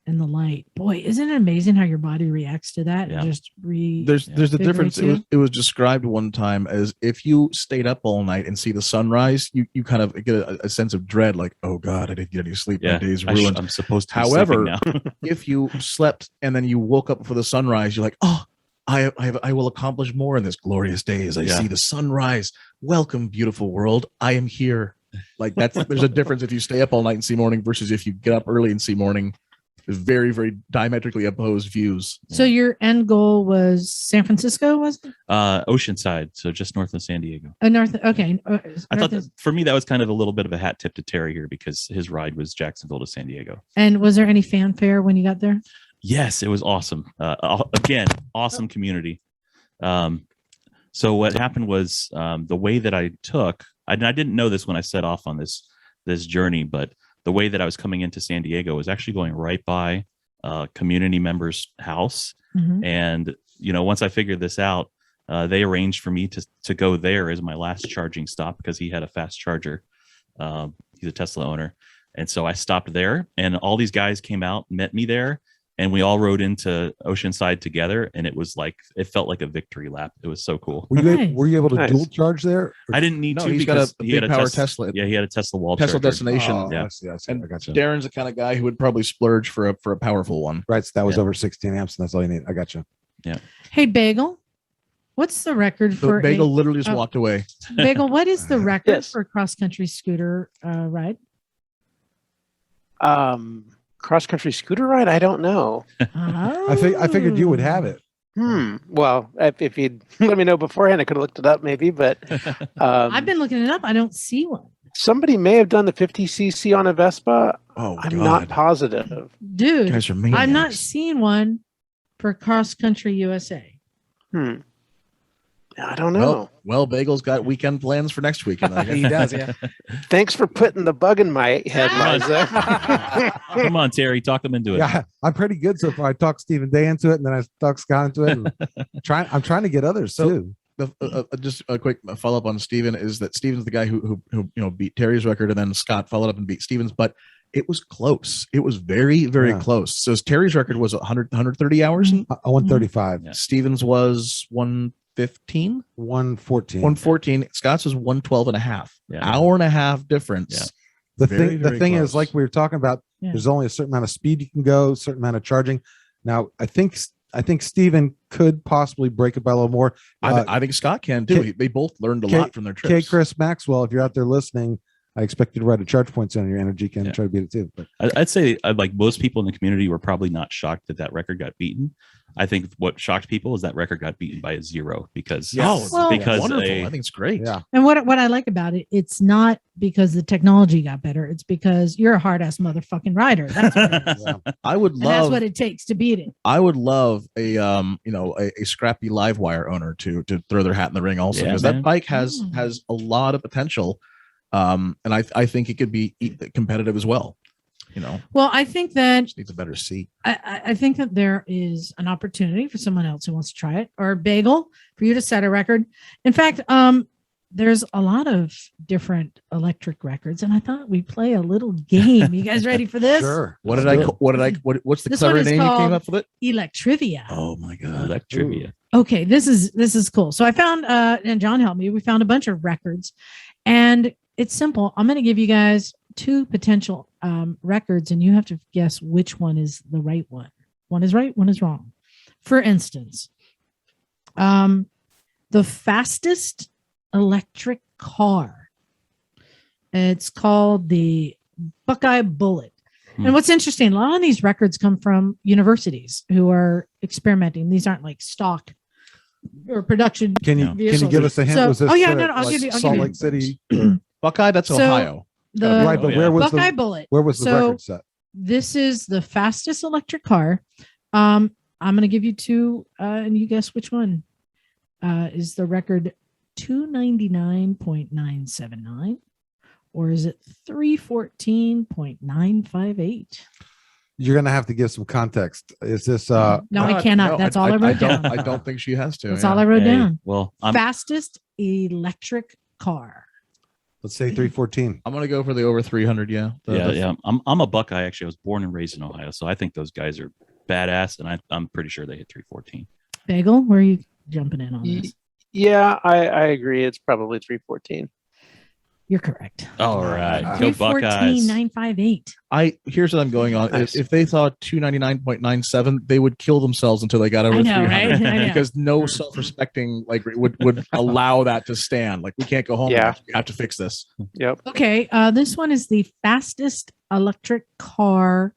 and the light, boy, isn't it amazing how your body reacts to that? Yeah. And just There's the difference. It was described one time as if you stayed up all night and see the sunrise, you kind of get a sense of dread, like, oh God, I didn't get any sleep. My day's ruined. I'm supposed to. However, now. if you slept and then you woke up for the sunrise, you're like, oh, I will accomplish more in this glorious day as I see the sunrise. Welcome, beautiful world. I am here. Like there's a difference if you stay up all night and see morning versus if you get up early and see morning. very, very diametrically opposed views. So your end goal was San Francisco, was it? Oceanside, so just north of San Diego. North. Okay. I thought that for me that was kind of a little bit of a hat tip to Terry here because his ride was Jacksonville to San Diego. And was there any fanfare when you got there? Yes, it was awesome. Again, awesome community. So what happened was the way that I took, I didn't know this when I set off on this journey, but the way that I was coming into San Diego was actually going right by a community member's house. Mhm. And, once I figured this out, they arranged for me to go there as my last charging stop because he had a fast charger. He's a Tesla owner. And so I stopped there and all these guys came out, met me there. And we all rode into Oceanside together, and it felt like a victory lap. It was so cool. Nice. Were you able to Nice. dual charge there? I didn't need No, to he's got because a he had big power Tesla. Tesla. Yeah, he had a Tesla wall Tesla charger. destination. Oh, Yeah. I see. And I got you. Darren's the kind of guy who would probably splurge for a powerful one. Right. So that was Yeah. over 16 amps, and that's all you need. I got you. Hey, Bagel, what's the record So for Bagel literally just oh. walked away. Bagel? What is the record Yes. for cross country scooter ride? Cross country scooter ride? I don't know. Oh. I figured you would have it. Well, if you'd let me know beforehand, I could have looked it up maybe. But I've been looking it up. I don't see one. somebody may have done the 50cc on a Vespa. Oh, I'm not positive. You Dude, guys are I'm not maniacs. seeing one for cross country USA. I don't know. Well, Bagel's got weekend plans for next weekend. I guess. He does, yeah. Thanks for putting the bug in my head, Liza. Come on, Terry, talk them into it. Yeah, I'm pretty good so far. I talked Stephen Day into it, and then I talked Scott into it. And I'm trying to get others So- too. Just a quick follow up on Steven is that Steven's the guy who beat Terry's record, and then Scott followed up and beat Steven's, but it was close. It was very, very Yeah. close. So Terry's record was 130 hours. 135, Yeah. Steven's was 115, 114. 114. Scott's was 112 and a half. Yeah. Hour and a half difference. Yeah. The Very, thing, very thing close. is, like we were talking about, Yeah. there's only a certain amount of speed you can go, a certain amount of charging. Now, I think Steven could possibly break it by a little more. I think Scott can too. K- They both learned a K- lot from their Okay, trips. Chris Maxwell, if you're out there listening, I expect you to write a charge point on your energy can Yeah. try to beat it too. But I'd say like most people in the community were probably not shocked that record got beaten. I think what shocked people is that record got beaten by a 0 because Oh, Well- because wonderful. a- I think it's great. yeah, And what I like about it, it's not because the technology got better. It's because you're a hard ass motherfucking rider. That's what it is. yeah. I would And that's love. what it takes to beat it. I would love a scrappy live wire owner to throw their hat in the ring also, Yeah, because man. that bike has Mm. has a lot of potential, and I think it could be competitive as well. Well, I think that Just needs a better seat. I think that there is an opportunity for someone else who wants to try it, or Bagel, for you to set a record. In fact, there's a lot of different electric records, and I thought we'd play a little game. You guys ready for this? Sure. What's the This one clever is name you came called- up with it? Electrivia. Oh my god! Electrivia. Okay, this is cool. So I found and John helped me. We found a bunch of records, and it's simple. I'm going to give you guys 2 potential records, and you have to guess which one is the right one. One is right, one is wrong. For instance, the fastest electric car. It's called the Buckeye Bullet. And what's interesting, a lot of these records come from universities who are experimenting. These aren't like stock or production. Can you No. can you Vehicles. give us a hint? So- Was this oh, yeah, no, I'll like give you- I'll Salt give you- Lake City? Buckeye, that's So- Ohio. The Right, but yeah. where was Buckeye the Bullet. where was the So- record set? This is the fastest electric car. I'm going to give you 2, and you guess which one is the record. 299.979, or is it 314.958? You're gonna have to give some context. Is this No, I cannot. That's all I wrote don't, down. I don't think she has to. That's yeah. all I wrote Hey, down. well, I'm Fastest electric car. let's say 314? I'm gonna go for the over 300. Yeah. yeah. I'm a Buckeye. Actually, I was born and raised in Ohio, so I think those guys are badass, and I'm pretty sure they hit 314. Bagel, where are you jumping in on this? Yeah, I agree. It's probably 314. You're correct. All right, go Buckeyes. 314.958. Here's what I'm going on. Nice. If they thought 299.97, they would kill themselves until they got over I know, 300 right? I know. because no self-respecting would allow that to stand. Like, we can't go home. Yeah. We have to fix this. Yep. Okay, this one is the fastest electric car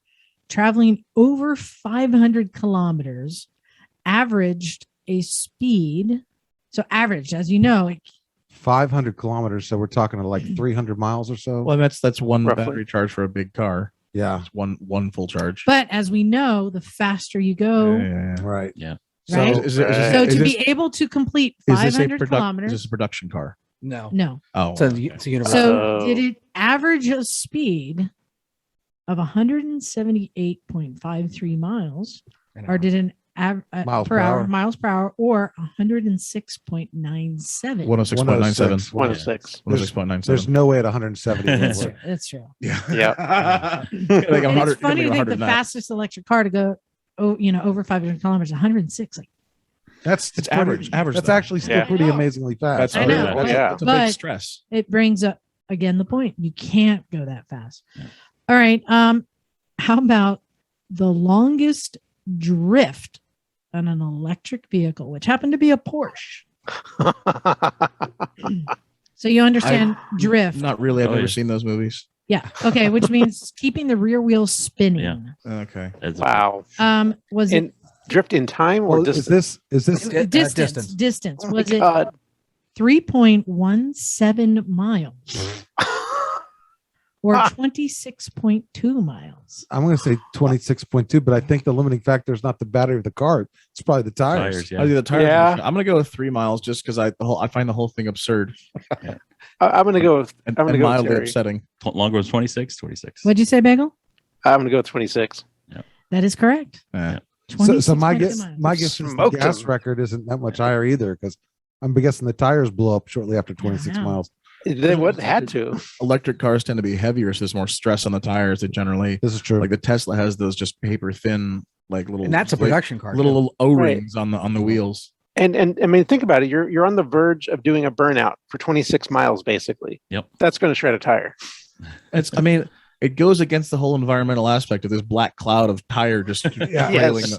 traveling over 500 kilometers averaged a speed. So averaged, as you know, 500 kilometers. So we're talking like 300 miles or so. Well, that's one Roughly. battery charge for a big car. Yeah. It's one full charge. but as we know, the faster you go, Yeah. Right. Yeah. right? So, So to be able to complete is this 500 is kilometers, this a production car? No. no. Oh, It's a, okay. it's a universal. So Oh. did it average a speed of 178.53 miles, or did an Miles per per hour hour. miles per hour, or 106.97? 106.97. 106. 106.97. There's no way at 170. it would That's work. true. That's true. Yeah. Like And it's funny to think 100 the and that. fastest electric car to go, over 500 kilometers, 106. Like, That's It's pretty- average. Average. That's though. actually still Yeah. pretty I know. amazingly fast. That's I really- know, that's, yeah. that's a but- big stress. it brings up again the point: you can't go that fast. Yeah. All right. How about the longest drift on an electric vehicle, which happened to be a Porsche? So you understand drift. Not really. I've Oh, never yeah. seen those movies. Yeah. Okay. Which means keeping the rear wheel spinning. Yeah. Okay. That's- Wow. Was In drift in time or Well, distance? is this it distance? distance. Distance. Oh my Was it God. 3.17 miles or 26.2 miles? I'm going to say 26.2, but I think the limiting factor is not the battery of the car. It's probably the tires. Tires, I yeah. do the tires. Yeah. I'm gonna go with 3 miles just because I find the whole thing absurd I'm gonna go with and, I'm gonna and go with mildly Terry. upsetting. Longer was 26. 26. What'd you say, Bagel? I'm gonna go with 26. That is correct. Eh. So my 26.2 guess, miles. my guess is the Smoked gas 'em. record isn't that much higher either, because I'm guessing the tires blow up shortly after 26 know. miles. They would had to. Electric cars tend to be heavier, so there's more stress on the tires. They generally, This is true. like the Tesla has those just paper thin, like little, And that's a like, production car. little O-rings on the wheels. And I mean, think about it. You're on the verge of doing a burnout for 26 miles, basically. Yep. That's going to shred a tire. I mean, it goes against the whole environmental aspect of this black cloud of tire just trailing. Yes.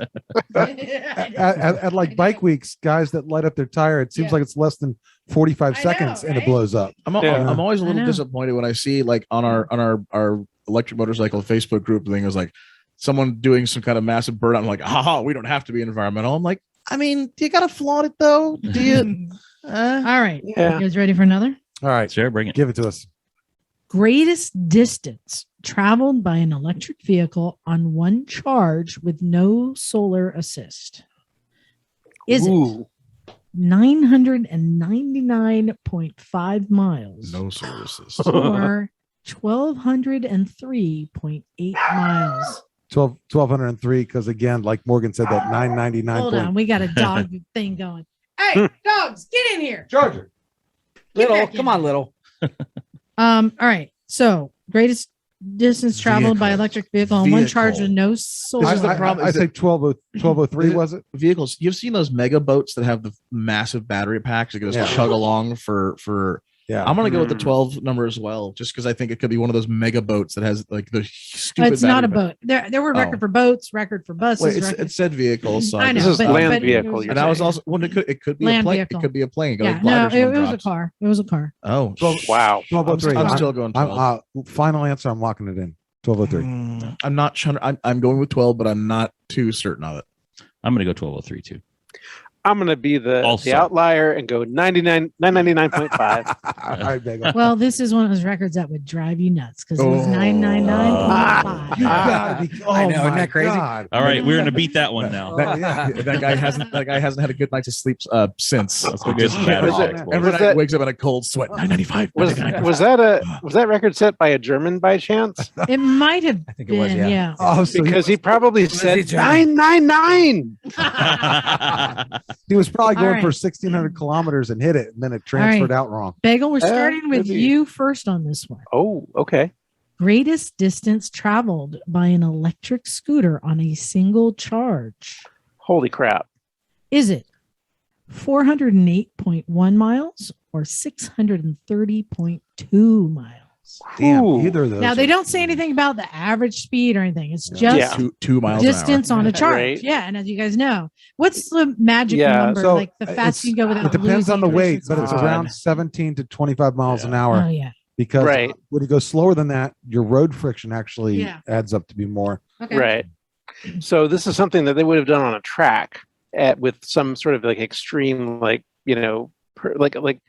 At like bike weeks, guys that light up their tire, it seems Yeah. like it's less than 45 I know, seconds and it right? blows up. Yeah. I'm always a I little know. disappointed when I see like on our electric motorcycle Facebook group thing is like someone doing some kind of massive burnout. I'm like, haha, we don't have to be environmental. I'm like, I mean, do you gotta flaunt it though? Do you? All right. Yeah. You guys ready for another? All right, Sure, bring it. give it to us. Greatest distance traveled by an electric vehicle on one charge with no solar assist. Is it Ooh. 999.5 miles No services. or 1,203.8 miles? 1203, because again, like Morgan said, that 999. Hold on. We got a dog thing going. Hey, dogs, get in here. Charger. Little, back in. come on, little. All right. So greatest distance traveled by Vehicle. electric vehicle on one charge Vehicle. with no solar. This is the problem, I is say 1203, was it? Vehicles. You've seen those mega boats that have the massive battery packs that can just Yeah. chug along for. Yeah. I'm gonna go with the Mm. 12 number as well, just because I think it could be one of those mega boats that has like the stupid. It's not a battery boat. There were record Oh. for boats, record for buses. Wait, record- it said vehicles. So I know, This is but- land but it vehicle. was- You're And I was saying. also when it could be Land a plane. vehicle. It could be a plane. Go yeah, like no, gliders, it one was a drops. car. It was a car. Oh, Wow. 1203. I'm I'm- still going 12. final answer. I'm locking it in. 1203. I'm not sure. I'm going with 12, but I'm not too certain of it. I'm going to go 1203 too. I'm going to be the Also. outlier and go 999.5. All right, Bagel. Well, this is one of those records that would drive you nuts because it was Oh. 999.5. You gotta be. Oh I know, isn't my that crazy? God. All right, we're going to beat that one now. That guy hasn't had a good night of sleep since. Let's go get some Just- batteries. Was Every Was night that- wakes up in a cold sweat. 995. was 995. was that record set by a German by chance? It might have I think been, it was, yeah. Oh, so Because he probably said he German? 999. he was probably All going right. for 1,600 kilometers and hit it, and then it transferred out wrong. Bagel, we're starting with maybe. you first on this one. Oh, okay. Greatest distance traveled by an electric scooter on a single charge. Holy crap. Is it 408.1 miles or 630.2 miles? Damn, Ooh. either of those. Now, they are- don't say anything about the average speed or anything. It's Yeah. just Yeah. 2 miles distance an hour. on a charge. Right. Yeah. And as you guys know, what's the magic Yeah, number? so Like the fastest you can go without It depends on the losing weight, efficiency? but it's Odd. around 17 to 25 miles an hour. Oh, yeah. Because Right. when you go slower than that, your road friction actually Yeah. adds up to be more. Okay. Right. So this is something that they would have done on a track with some sort of like extreme, like, like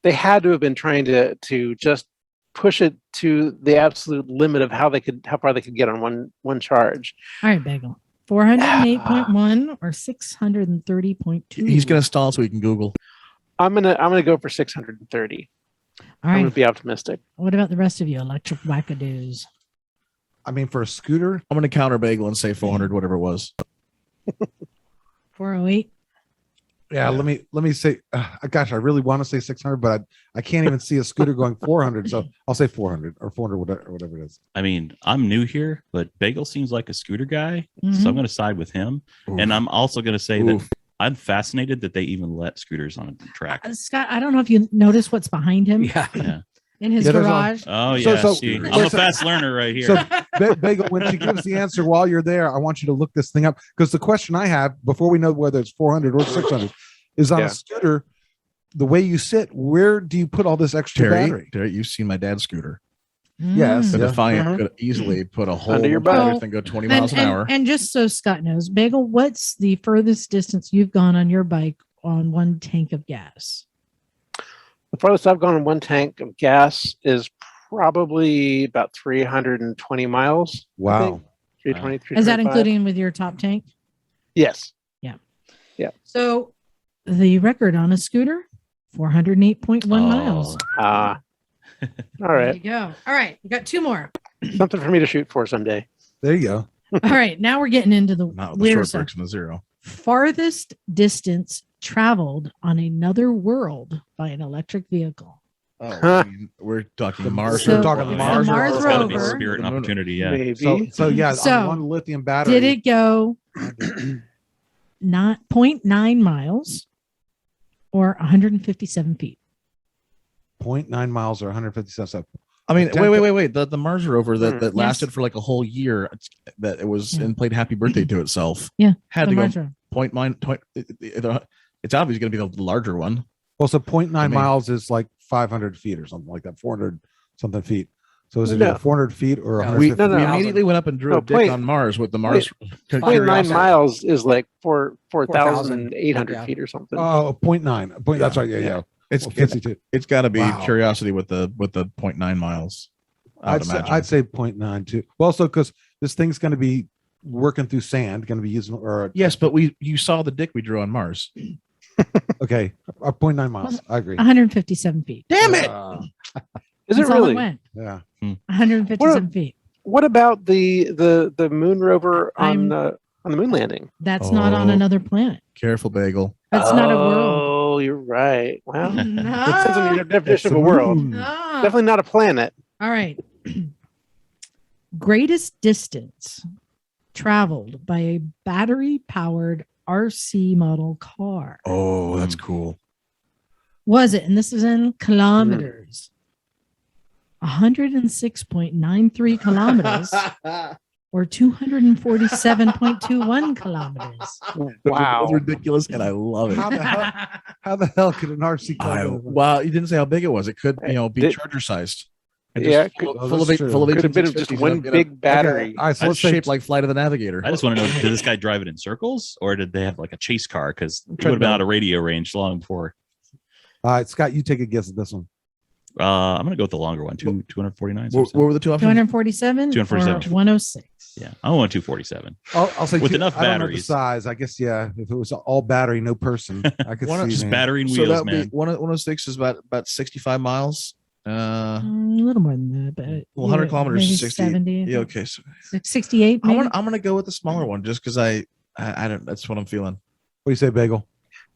they had to have been trying to just push it to the absolute limit of how far they could get on one charge. All right, Bagel. 408.1 or 630.2. He's gonna stall so he can Google. I'm gonna go for 630. All I'm right. gonna be optimistic. What about the rest of you, electric wackadoos? I mean, for a scooter, I'm gonna counter Bagel and say 400, whatever it was. 408. yeah. Let me say, gosh, I really want to say 600, but I can't even see a scooter going 400. So I'll say 400 or 400, whatever it is. I mean, I'm new here, but Bagel seems like a scooter guy, so Mhm. I'm going to side with him. Oof. And I'm also going to say Oof. that I'm fascinated that they even let scooters on a track. Scott, I don't know if you notice what's behind him Yeah. Yeah. in his Yeah, there's garage. Oh So- yeah. so- see, I'm a listen- fast learner right here. So Bagel, when she gives the answer while you're there, I want you to look this thing up, because the question I have before we know whether it's 400 or 600 is on Yeah. a scooter. The way you sit, where do you put all this extra battery? Terry, you've seen my dad's scooter. Yes. The Yeah. Defiant Mhm. could easily put a whole Under your battery butt. thing go 20 And, miles an hour. and just so Scott knows, Bagel, what's the furthest distance you've gone on your bike on one tank of gas? The farthest I've gone on one tank of gas is probably about 320 miles. I Wow. think. 320, Is that 325. including with your top tank? Yes. So the record on a scooter, 408.1 Oh. miles. All There right. you go. All right. We got two more. Something for me to shoot for someday. There you go. All right. Now we're getting into the Not with the weird short stuff. breaks and the zero. Farthest distance traveled on another world by an electric vehicle. Oh, Huh. I mean, we're talking The- Mars. So- we're talking the Mars. Mars It's got to be rover. spirit and The moon. opportunity. Yeah. Maybe. So yeah, So, on one lithium battery. Did it go not 0.9 miles or 157 feet? 0.9 miles or 157 steps? I mean, Tempo- wait. The Mars rover that Yes. lasted for like a whole year, that it was Yeah. and played Happy Birthday to itself. Yeah, had The to go Mars rover. It's obviously going to be the larger one. Well, so 0.9 To me. miles is like 500 feet or something like that, 400 something feet. So is it No. either 400 feet or No, 150 no, no. We feet? immediately went up and drew No, a dick point- on Mars with the Mars. 0.9 curiosity. miles is like 4,800 Yeah. feet or something. Oh, 0.9. That's right. Yeah. It's Well, it's 52. it's got to be Wow. curiosity with the 0.9 miles. I would imagine. I'd say 0.9 too. Well, also because this thing's going to be working through sand, going to be using or Yes, but you saw the dick we drew on Mars. okay, 0.9 miles. I agree. 157 feet. Damn it! Is it That's all really? went. Yeah. 157 feet. What about the moon rover I'm- on the moon landing? That's not on Oh. another planet. Careful, Bagel. That's not a world. Oh, you're right. Well, it No. depends on your definition It's of the a world. moon. Ah. Definitely not a planet. All right. Greatest distance traveled by a battery powered RC model car. Oh, that's cool. Was it? And this is in kilometers. 106.93 kilometers or 247.21 kilometers. Wow. That's ridiculous, and I love it. How the hell could an RC car? do that? Wow, you didn't say how big it was. It could, be Did- charger sized. And Yeah, just full, could- full of that's eight, full of true. Could have been 18 just one big battery. All right, so That's let's say shaped like Flight of the Navigator. I just want to know, did this guy drive it in circles or did they have like a chase car? Because it would trying have been to- out of radio range long before. all right, Scott, you take a guess at this one. I'm going to go with the longer one, 249. What were the two options? 247 247. or 106. Yeah, I want 247. I'll say With two- enough I don't know the batteries. size. I guess yeah. If it was all battery, no person, I could see. One- Just man. battery and So wheels, that would be man. 106 is about 65 miles. A little more than that, but 100 kilometers maybe is 60. 70. Yeah, okay. So 68 I'm maybe? gonna go with the smaller one just because I don't. That's what I'm feeling. What do you say, Bagel?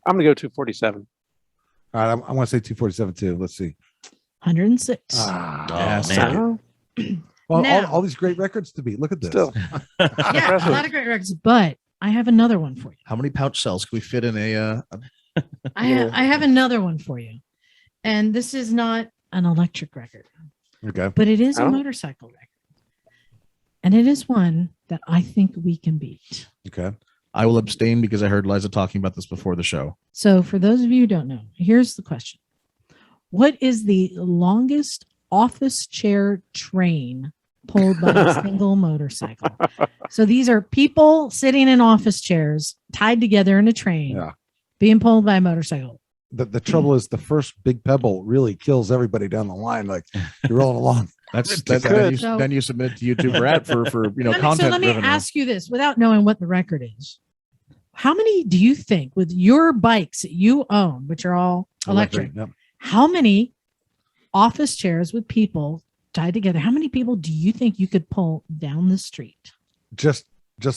I'm going to go 247. All right, I'm going to say 247 too. Let's see. 106. Oh, Yeah, man. Well, Now- all these great records to beat. Look at this. Still. Yeah, a Impressive. lot of great records, but I have another one for you. How many pouch cells can we fit in a? I have another one for you. And this is not an electric record, Okay. but it is a Oh. motorcycle record. And it is one that I think we can beat. Okay. I will abstain because I heard Liza talking about this before the show. So, for those of you who don't know, here's the question. What is the longest office chair train pulled by a single motorcycle. So these are people sitting in office chairs tied together in a train, Yeah. being pulled by a motorcycle. The trouble is the first big pebble really kills everybody down the line. Like you're rolling along. That's Good. then you submit to YouTube for ad for content. So let me revenue. ask you this without knowing what the record is. How many do you think with your bikes that you own, which are all electric, Yep. how many office chairs with people tied together, how many people do you think you could pull down the street? Just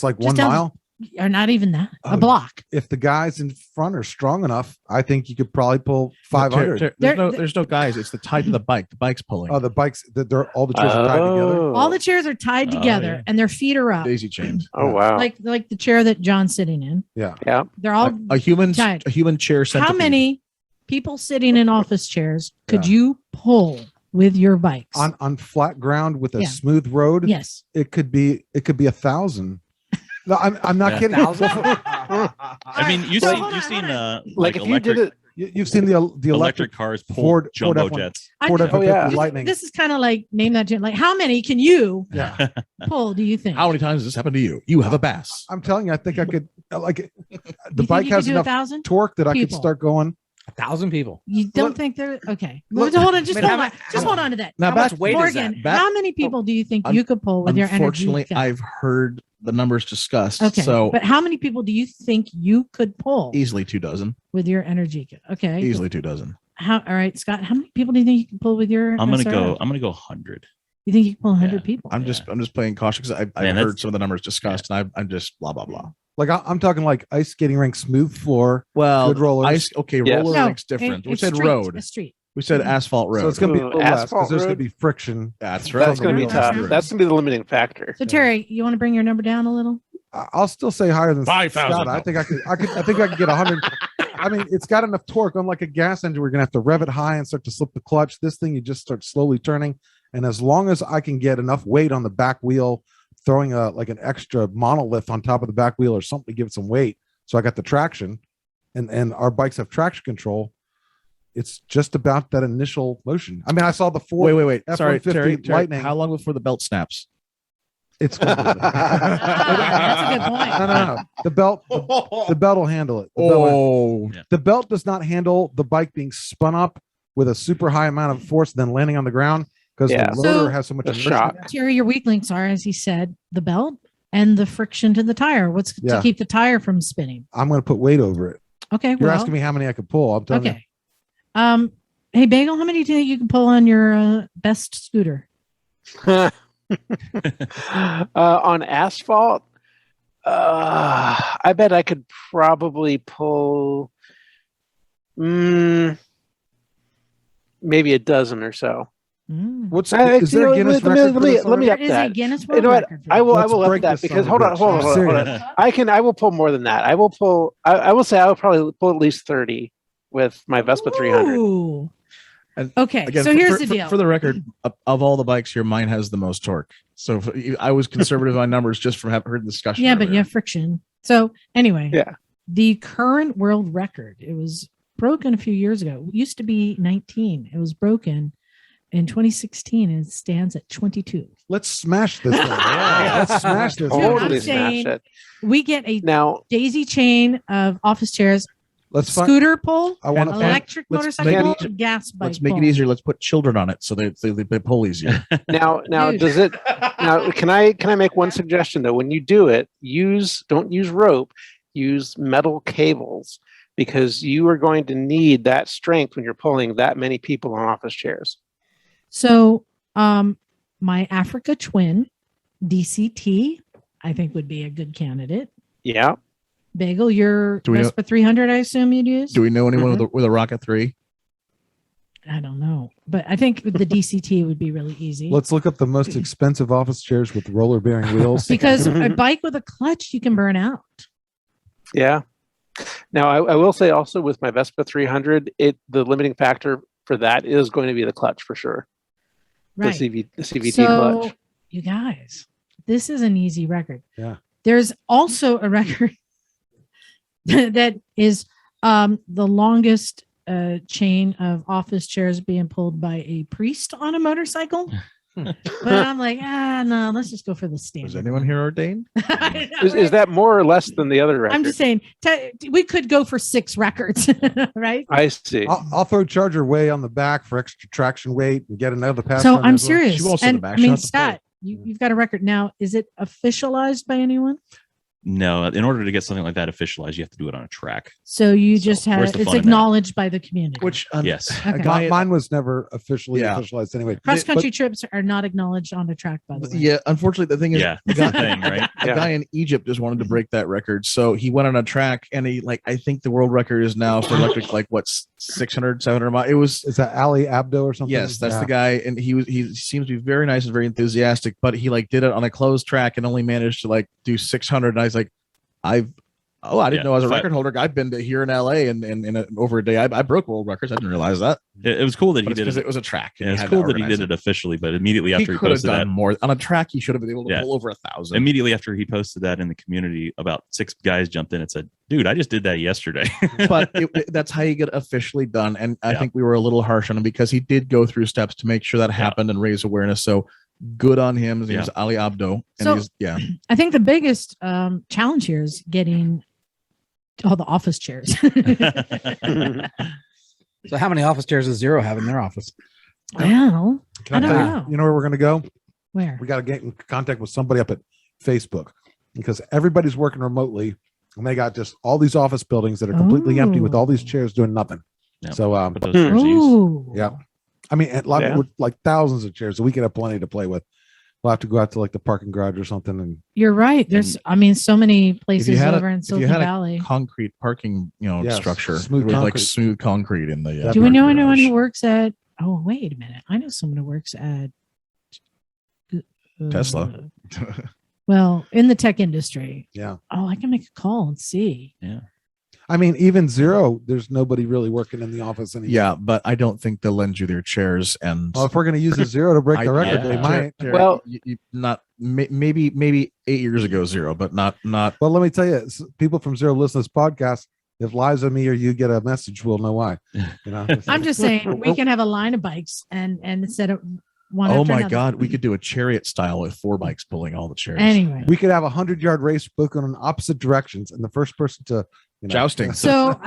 like Just 1 down- mile. Or not even that, a Oh, block. If the guys in front are strong enough, I think you could probably pull 500. There's no guys. It's the tied to the bike. The bike's pulling. Oh, the bikes, they're all the chairs are tied together. Oh. All the chairs are tied Oh, together yeah. and their feet are up. Daisy chains. Oh wow. Like the chair that John's sitting in. Yeah. Yeah. They're all A human tied. chair. How centipede. many people sitting in office chairs could Yeah. you pull with your bikes? On flat ground with a Yeah. smooth road, Yes. it could be 1,000. No, I'm not Yeah. kidding. I mean, So hold on, you've seen Like if you did it, You've seen the electric electric cars pull Ford jumbo F1. jets. Ford I- F-150 yeah. Lightning. This is kind of like name that gen. Like how many can you Yeah. pull? Do you think? How many times has this happened to you? You have a bass. I'm telling you, I think I could like You the think bike you could has do enough 1,000? torque that I could people? start going. 1,000 people. You don't Look- think they're okay? look- Hold on, just Wait, hold how on, mu- just hold on to that. Now, How much back- weight is Morgan, that? Back- how many people do you think Un- you could pull with your energy? Unfortunately, gun? I've heard the numbers discussed. Okay, So but how many people do you think you could pull easily 24. with your energy gun? Okay, Easily 24. How? All right, Scott. How many people do you think you can pull with your? I'm gonna SRO? go 100. You think you can pull 100 Yeah. people? I'm just playing cautious because I've Man, heard that's- some of the numbers discussed, and I'm just blah blah blah. Like I'm talking like ice skating rink, smooth floor. Well, Good rollers. Ice, okay, Yes. roller No, rink's different. We it's said street, road. A street. We said asphalt road. So it's going to be a Ooh, little less because asphalt there's going road? to be friction. That's right. that's going to be Road. tough. Road. That's going to be the limiting factor. So Terry, you want to bring your number down a little? I'll still say higher than 5,000. Scott. I think I could get 100. I mean, it's got enough torque. Unlike a gas engine, we're going to have to rev it high and start to slip the clutch. This thing, you just start slowly turning. And as long as I can get enough weight on the back wheel, throwing an extra monolith on top of the back wheel or something to give it some weight, so I got the traction, and our bikes have traction control. It's just about that initial motion. I mean, I saw the Ford. Wait. F-150 Sorry, Terry, Lightning. How long before the belt snaps? It's going to be there. That's a good point. No. The belt will handle it. The belt- Oh, the belt does not handle the bike being spun up with a super high amount of force, then landing on the ground because Yeah. the loader So- has so much The inertia. shock. Terry, your weak links are, as he said, the belt and the friction to the tire. What's Yeah. to keep the tire from spinning? I'm going to put weight over it. Okay, You're well, asking me how many I could pull. I'm telling okay. Hey, Bagel, how many do you think you can pull on your best scooter? On asphalt, I bet I could probably pull maybe a dozen or so. Mm. you. What's I- is there a you know, Guinness let me- record? let me- for this let me already? up There is a that. Guinness You World know what? Record. for I that. will Let's up break that this because son hold of a on, bitch. hold on, I'm hold on, hold on. serious. I will pull more than that. I will pull. I will say I will probably pull at least 30 with my Vespa 300. Ooh. And Okay, again, so here's the deal. For the record, of all the bikes here, mine has the most torque. So I was conservative on numbers just from having heard the discussion. Yeah, but you earlier. have friction. So anyway, Yeah. the current world record, it was broken a few years ago. It used to be 19. It was broken in 2016 and it stands at 22. Let's smash this thing. Yeah. Let's smash this. Dude, thing. I'm Totally saying- smash it. We get a Now, daisy chain of office chairs, Let's find. scooter pull, I want to find. electric let's make motorcycle, it easier. gas bike. Let's make it pull. easier. Let's put children on it so they pull easier. now, Dude. does it? Now, can I make one suggestion though? When you do it, don't use rope. Use metal cables because you are going to need that strength when you're pulling that many people on office chairs. So, my Africa Twin DCT, I think would be a good candidate. Yeah. Bagel, your Do we know- Vespa 300, I assume you'd use? Do we know anyone with a Rocket 3? I don't know, but I think the DCT would be really easy Let's look up the most expensive office chairs with roller bearing wheels. because a bike with a clutch you can burn out. Yeah. Now, I will say also with my Vespa 300, the limiting factor for that is going to be the clutch for sure. Right. The CVT So, clutch. you guys, this is an easy record. Yeah. There's also a record that is the longest chain of office chairs being pulled by a priest on a motorcycle. But I'm like, no, let's just go for the standard. Is anyone here ordained? I know, Is right? that more or less than the other record? I'm just saying, we could go for 6 records, right? I see. I'll throw Charger way on the back for extra traction weight and get another pass. So on I'm as well. serious. She won't sit in And the back. I She'll mean, have to play. Scott, you've got a record now. Is it officialized by anyone? No, in order to get something like that officialized, you have to do it on a track. So you So just have where's the it's fun in that? acknowledged by the community. Which Yes. a Okay. guy, Mine was never officially Yeah. officialized anyway. Cross country trips are not acknowledged on the track, by the way. yeah, unfortunately, the thing is, Yeah, the that's the guy, thing, right? a Yeah. guy in Egypt just wanted to break that record, so he went on a track, and he I think the world record is now for electric 600, 700 miles. It was. Is that Ali Abdo or something? Yes, that's Yeah. the guy, and he seems to be very nice and very enthusiastic, but he did it on a closed track and only managed to do 600. And I was like, I didn't Yeah, know as a fi- record holder. I've been to here in LA and in over a day. I broke world records. I didn't realize that. It was cool that he But it's did because it. it was a track. and Yeah, he it's had to cool that he organize did it officially, but immediately He after he could have posted done that, more on a track. He should have been able to Yeah. pull over 1,000. immediately after he posted that in the community, about 6 guys jumped in and said, "Dude, I just did that yesterday." But that's how you get officially done. And I Yeah. think we were a little harsh on him because he did go through steps to make sure that happened and raise awareness. So good on him. His name is Ali Abdo. And So- he's, yeah. I think the biggest challenge here is getting all the office chairs. So how many office chairs does Zero have in their office? Well, Can I don't tell you- know. You know where we're going to go? where? We got to get in contact with somebody up at Facebook because everybody's working remotely and they got just all these office buildings that are completely empty with all these chairs doing nothing. Yeah. So, Put those chairs to use. Ooh. yeah, I mean, a lot Yeah. of thousands of chairs, so we could have plenty to play with. We'll have to go out to the parking garage or something. And You're right. There's, I mean, so many places had a- over in if you Silicon had a Valley. Concrete parking, Yes, structure. smooth with concrete. smooth concrete in the. Yeah. Do we know parking anyone garage. who works at? Oh, wait a minute. I know someone who works at Tesla? Well, in the tech industry. yeah, Oh, I can make a call and see. I mean, even Zero, there's nobody really working in the office anymore. Yeah, but I don't think they'll lend you their chairs. And Well, if we're going to use a Zero to break the record, yeah. they might. Well- maybe 8 years ago, Zero, but not. Well, let me tell you, people from Zero listen to this podcast. If Liza, me, or you get a message, we'll know why. You know, I'm just saying we can have a line of bikes and instead of one. Oh after my another. God, we could do a chariot style with 4 bikes pulling all the chairs. Anyway, we could have 100-yard race book in opposite directions, and the first person to Jousting. so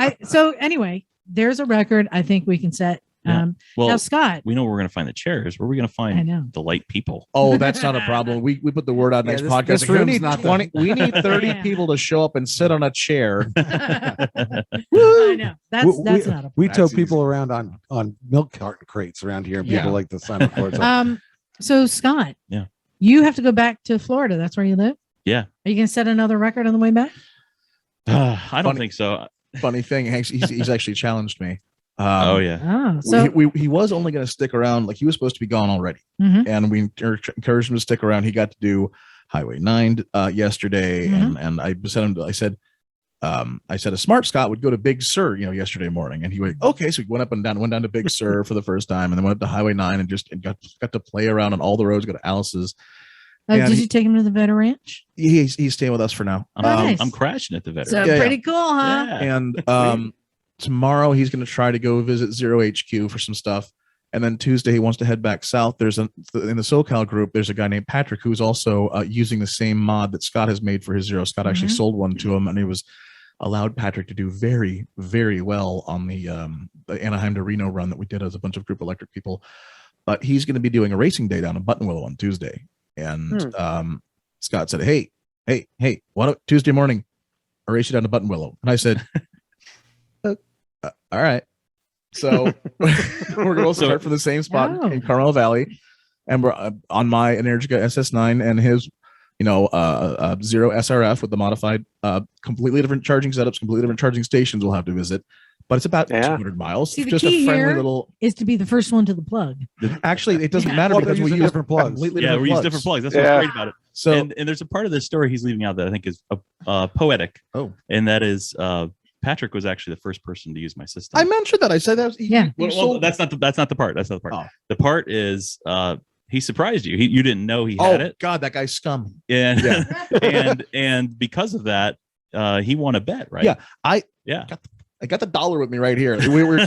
anyway, there's a record I think we can set. Yeah. Well, Now, Scott, we know where we're going to find the chairs. Where are we going to I find know. the light people? Oh, that's not a problem. We put the word out Yeah, next this- podcast. this We room's need not 20. We need 30 Yeah. people to show up and sit on a chair. I know that's not a we That's tow easy. people around on milk carton crates around here, and Yeah. people like to sign up for it. So So Scott, Yeah. you have to go back to Florida. That's where you live. Yeah. Are you gonna set another record on the way back? I don't Funny. think so. Funny thing, he's actually challenged me. Oh yeah. Oh, so he was only going to stick around. Like he was supposed to be gone already, Mhm. and we encouraged him to stick around. He got to do Highway 9 yesterday, Mhm. and I said him. I said a smart Scott would go to Big Sur, yesterday morning, and he went okay. So he went down to Big Sur for the first time, and then went up to Highway 9 and just got to play around on all the roads. Go to Alice's. and did you take him to the Vetter Ranch? He's staying with us for now. Nice. I'm crashing at the veteran. So Yeah, pretty cool, huh? Yeah. And tomorrow he's going to try to go visit Zero HQ for some stuff. And then Tuesday he wants to head back south. In the SoCal group, there's a guy named Patrick who's also using the same mod that Scott has made for his Zero. Scott actually Mhm. sold one to him, and it was allowed Patrick to do very, very well on the Anaheim to Reno run that we did as a bunch of group electric people. But he's going to be doing a racing day down in Buttonwillow on Tuesday. And Scott said, hey, what Tuesday morning, I'll race you down to Buttonwillow. And I said, all right. So we're going to start from the same spot Oh. in Carmel Valley. And we're on my Energica SS9 and his, Zero SRF with the modified, completely different charging setups, completely different charging stations we'll have to visit. But it's about Yeah. 200 miles. See, the Just key a friendly here- little. Is to be the first one to the plug. Actually, it doesn't Yeah. matter Well, because they're we using use different plugs. completely Yeah, we use plugs. different plugs. That's Yeah. what's great about it. So and there's a part of the story he's leaving out that I think is poetic. Oh. And that is Patrick was actually the first person to use my system. I mentioned that. I said that. Yeah. That's not the part. That's not the part. Oh. The part is he surprised you. You didn't know he had it. God, that guy's scum. And Yeah. and because of that, he won a bet, right? Yeah. I Yeah. got the dollar with me right here. We were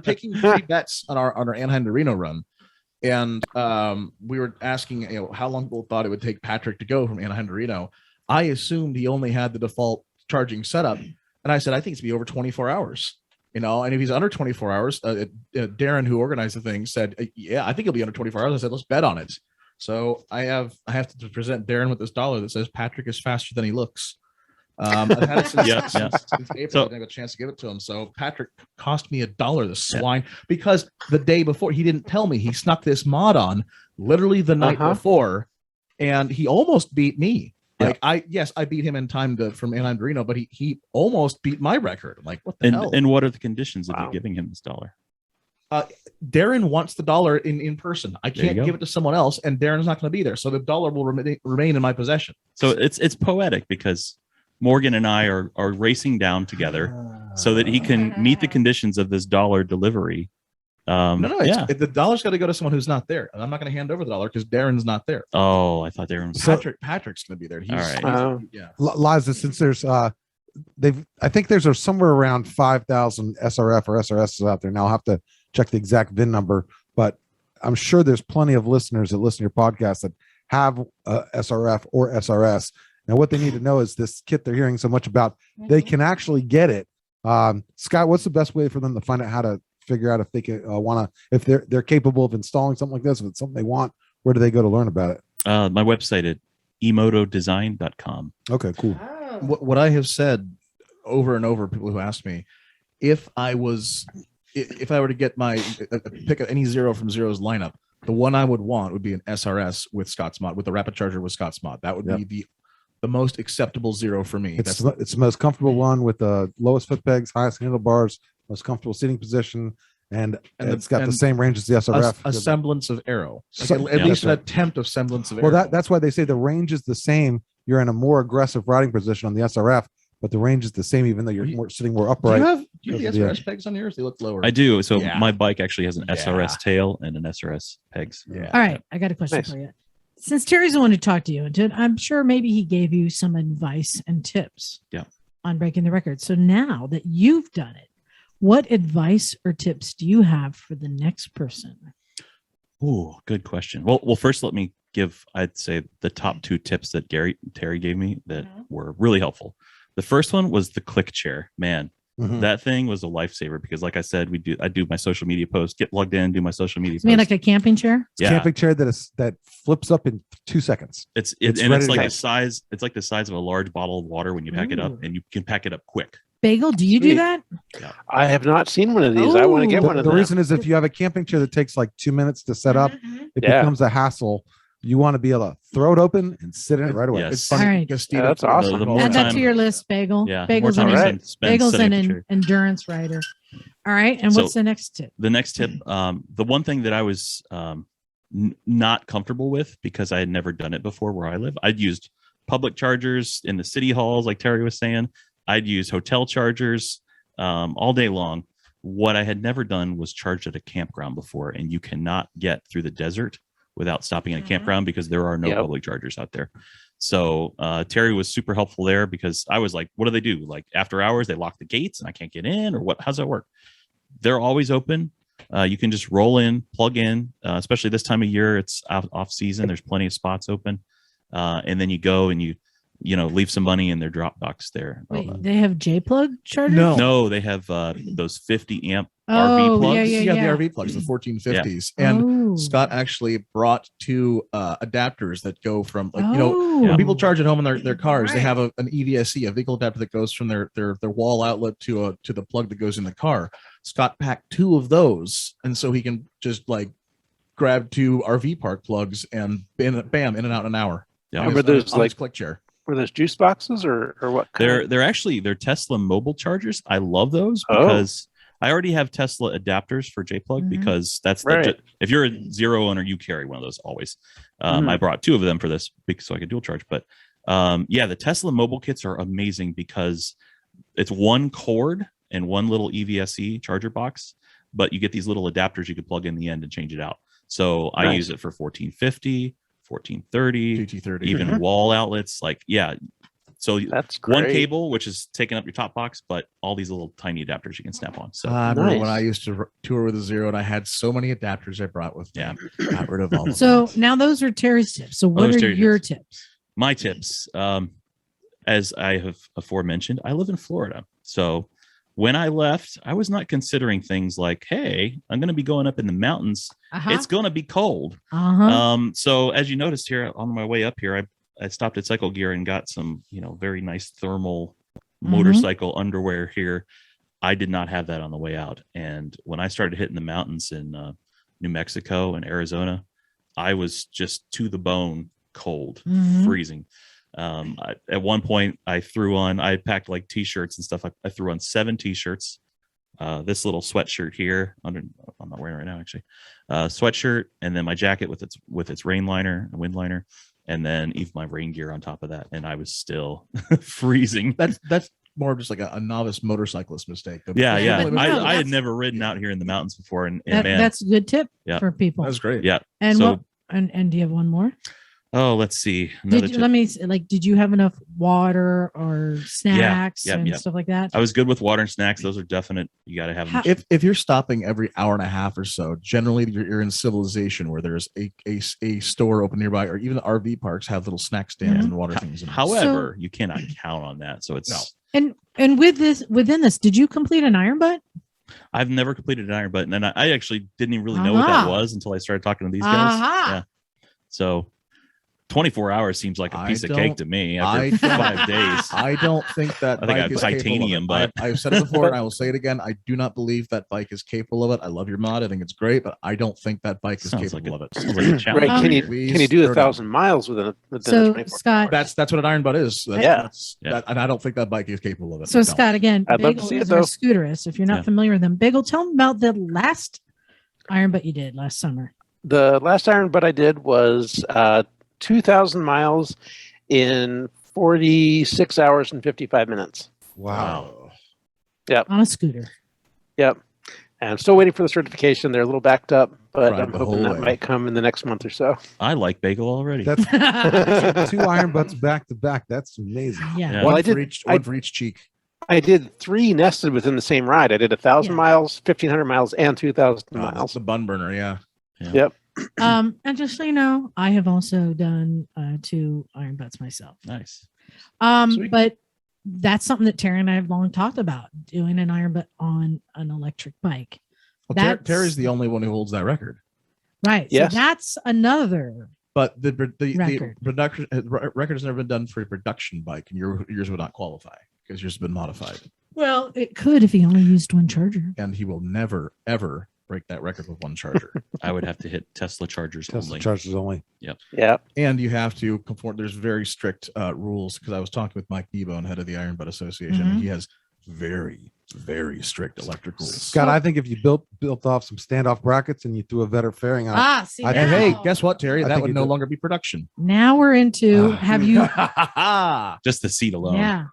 taking 3 bets on our Anaheim to Reno run, And we were asking, how long people thought it would take Patrick to go from Anaheim to Reno. I assumed he only had the default charging setup, and I said I think it's be over 24 hours. And if he's under 24 hours, Darren, who organized the thing, said, yeah, I think he'll be under 24 hours. I said, let's bet on it. So I have to present Darren with this dollar that says Patrick is faster than he looks. I've had it since April. So, I didn't have a chance to give it to him. So Patrick cost me $1, the swine, because the day before he didn't tell me. He snuck this mod on literally the night before, and he almost beat me. Like I beat him in time from Anaheim to Reno, but he almost beat my record. I'm like, what the hell? And what are the conditions of you giving him this dollar? Darren wants the dollar in person. I can't give it to someone else, and Darren's not going to be there, so the dollar will remain in my possession. So it's poetic because Morgan and I are racing down together so that he can meet the conditions of this dollar delivery. The dollar's got to go to someone who's not there, and I'm not going to hand over the dollar because Darren's not there. Oh, I thought Darren was Patrick's going to be there. All right. Liza, since there's I think there's somewhere around 5,000 SRF or SRSs out there. Now I'll have to check the exact VIN number, but I'm sure there's plenty of listeners that listen to your podcast that have SRF or SRS. Now, what they need to know is this kit they're hearing so much about, they can actually get it. Scott, what's the best way for them to find out how to figure out if they can if they're capable of installing something like this, if it's something they want? Where do they go to learn about it? My website at emotodesign.com. Okay, cool. What I have said over and over, people who ask me, if I were to get my pick any zero from Zero's lineup, the one I would want would be an SRS with Scott's mod, with the rapid charger with Scott's mod. That would be the most acceptable zero for me. It's the most comfortable one with the lowest foot pegs, highest handlebars, most comfortable seating position, and it's got the same range as the SRF. A semblance of aero, at least an attempt of semblance of aero. Well, that's why they say the range is the same. You're in a more aggressive riding position on the SRF, but the range is the same, even though you're sitting more upright. Do you have the SRS pegs on yours? They look lower. I do. So my bike actually has an SRS tail and an SRS pegs. Yeah. All right, I got a question for you. Since Terry's the one to talk to you, and I'm sure maybe he gave you some advice and tips on breaking the record. So now that you've done it, what advice or tips do you have for the next person? Oh, good question. Well, first let me give, I'd say, the top 2 tips that Terry gave me that were really helpful. The first one was the click chair. Man, that thing was a lifesaver because, like I said, I do my social media posts, get plugged in, do my social media posts. You mean like a camping chair? Yeah, camping chair that flips up in 2 seconds. It's like the size. It's like the size of a large bottle of water when you pack it up, and you can pack it up quick. Bagel, do you do that? Yeah. I have not seen one of these. I want to get one of them. The reason is if you have a camping chair that takes like 2 minutes to set up, it becomes a hassle. You want to be able to throw it open and sit in it right away. Yes. It's funny. All right. That's awesome. Add that to your list, Bagel. Yeah, Bagel's an endurance rider. All right. And what's the next tip? The next tip, the one thing that I was not comfortable with because I had never done it before where I live, I'd used public chargers in the city halls, like Terry was saying. I'd use hotel chargers all day long. What I had never done was charged at a campground before, and you cannot get through the desert without stopping at a campground because there are no public chargers out there. So Terry was super helpful there because I was like, what do they do? Like after hours, they lock the gates and I can't get in, or what? How's that work? They're always open. You can just roll in, plug in, especially this time of year. It's off season. There's plenty of spots open. And then you go and you leave some money in their drop box there. Wait, they have J-plug chargers? No, they have those 50 amp RV plugs. The RV plugs, the 1450s. And Scott actually brought 2 adapters that go from when people charge at home in their cars, they have an EVSE, a vehicle adapter that goes from their wall outlet to the plug that goes in the car. Scott packed 2 of those, and so he can just like grab 2 RV park plugs and bam, in and out in an hour. Yeah, remember those like click chair. Were those juice boxes or what? They're Tesla mobile chargers. I love those because I already have Tesla adapters for J-plug because that's if you're a Zero owner, you carry one of those always. I brought 2 of them for this so I could dual charge. But the Tesla mobile kits are amazing because it's one cord and one little EVSE charger box, but you get these little adapters you could plug in the end and change it out. So I use it for 1450. 1430, GT30, even wall outlets. So That's great. one cable, which is taking up your top box, but all these little tiny adapters you can snap on. So I remember when Nice. I used to tour with a Zero, and I had so many adapters I brought with me. Yeah. Got rid of all of So them. now those are Terry's tips. So what those are Terry's your tips? my tips, as I have aforementioned, I live in Florida. So when I left, I was not considering things like, hey, I'm going to be going up in the mountains. Uh-huh. It's going to be cold. Uh-huh. So as you noticed here on my way up here, I stopped at Cycle Gear and got some, very nice thermal motorcycle underwear here. I did not have that on the way out. And when I started hitting the mountains in New Mexico and Arizona, I was just to the bone cold, freezing. At one point I packed like t-shirts and stuff. I threw on 7 t-shirts, this little sweatshirt here I'm not wearing it right now, actually, sweatshirt, and then my jacket with its rain liner and wind liner, and then even my rain gear on top of that. And I was still freezing. That's more of just like a novice motorcyclist mistake. Yeah. but no, I that's- had never ridden out here in the mountains before, and man, That's a good tip Yeah. for people. That's great. yeah. And so- what? And do you have one more? Oh, let's see. Another tip. Let me did you have enough water or snacks Yep, and yep. stuff like that? I was good with water and snacks. Those are definite. You got to have them. If you're stopping every hour and a half or so, generally you're in civilization where there's a store open nearby, or even the RV parks have little snack stands and water things. In them. However, you cannot count on that. So it's No. And within this, did you complete an iron butt? I've never completed an iron butt, and then I actually didn't even really know what that was until I started talking to these guys. Aha. Yeah. So 24 hours seems like a I piece of don't- cake to me I after don't- 5 days. I don't think that I think I bike have is titanium, capable of it. but- I've said it before and I will say it again. I do not believe that bike is capable of it. I love your mod. I think it's great, but I don't think that bike is Sounds like capable of it. Sounds like a challenge. Right? Please Can you do throw it 1,000 miles within So 24 Scott, hours? That's what an iron butt is. Yeah. And I don't think that bike is capable of it. so No. Scott, again, I'd love to Bagel see it, is our though. scooterist. If you're not Yeah. familiar with them, Bagel, tell them about the last iron butt you did last summer. The last iron butt I did was 2,000 miles in 46 hours and 55 minutes. Wow. On a scooter. Yep. And I'm still waiting for the certification. They're a little backed up, but Right, I'm the hoping whole that way. might come in the next month or so. I like Bagel already. That's 2 iron butts back to back. That's amazing. Yeah. Yeah. One, Well, I for did- each, I- one for each cheek. I did 3 nested within the same ride. I did 1,000 Yeah. miles, 1,500 miles, and 2,000 That's miles. the bun burner. Yeah. Yep. And just so you know, I have also done 2 iron butts myself. Nice. Sweet. But that's something that Terry and I have long talked about, doing an iron butt on an electric bike. Well, That's- Terry's the only one who holds that record. Right. Yes. So that's another. But the Record. production record has never been done for a production bike, and yours would not qualify because yours has been modified. Well, it could if he only used one charger. And he will never ever break that record with one charger. I would have to hit Tesla chargers Tesla only. charges only. Yeah. And you have to conform. There's very strict rules because I was talking with Mike Debone, head of the Iron Butt Association. Mhm. And he has very, very strict electric rules. Scott, I think if you built off some standoff brackets and you threw a better fairing on, See, I And think- hey, now- guess what, Terry? I That think would he no did. longer be production. Now we're into Ah. have you? Just the seat alone. Yeah.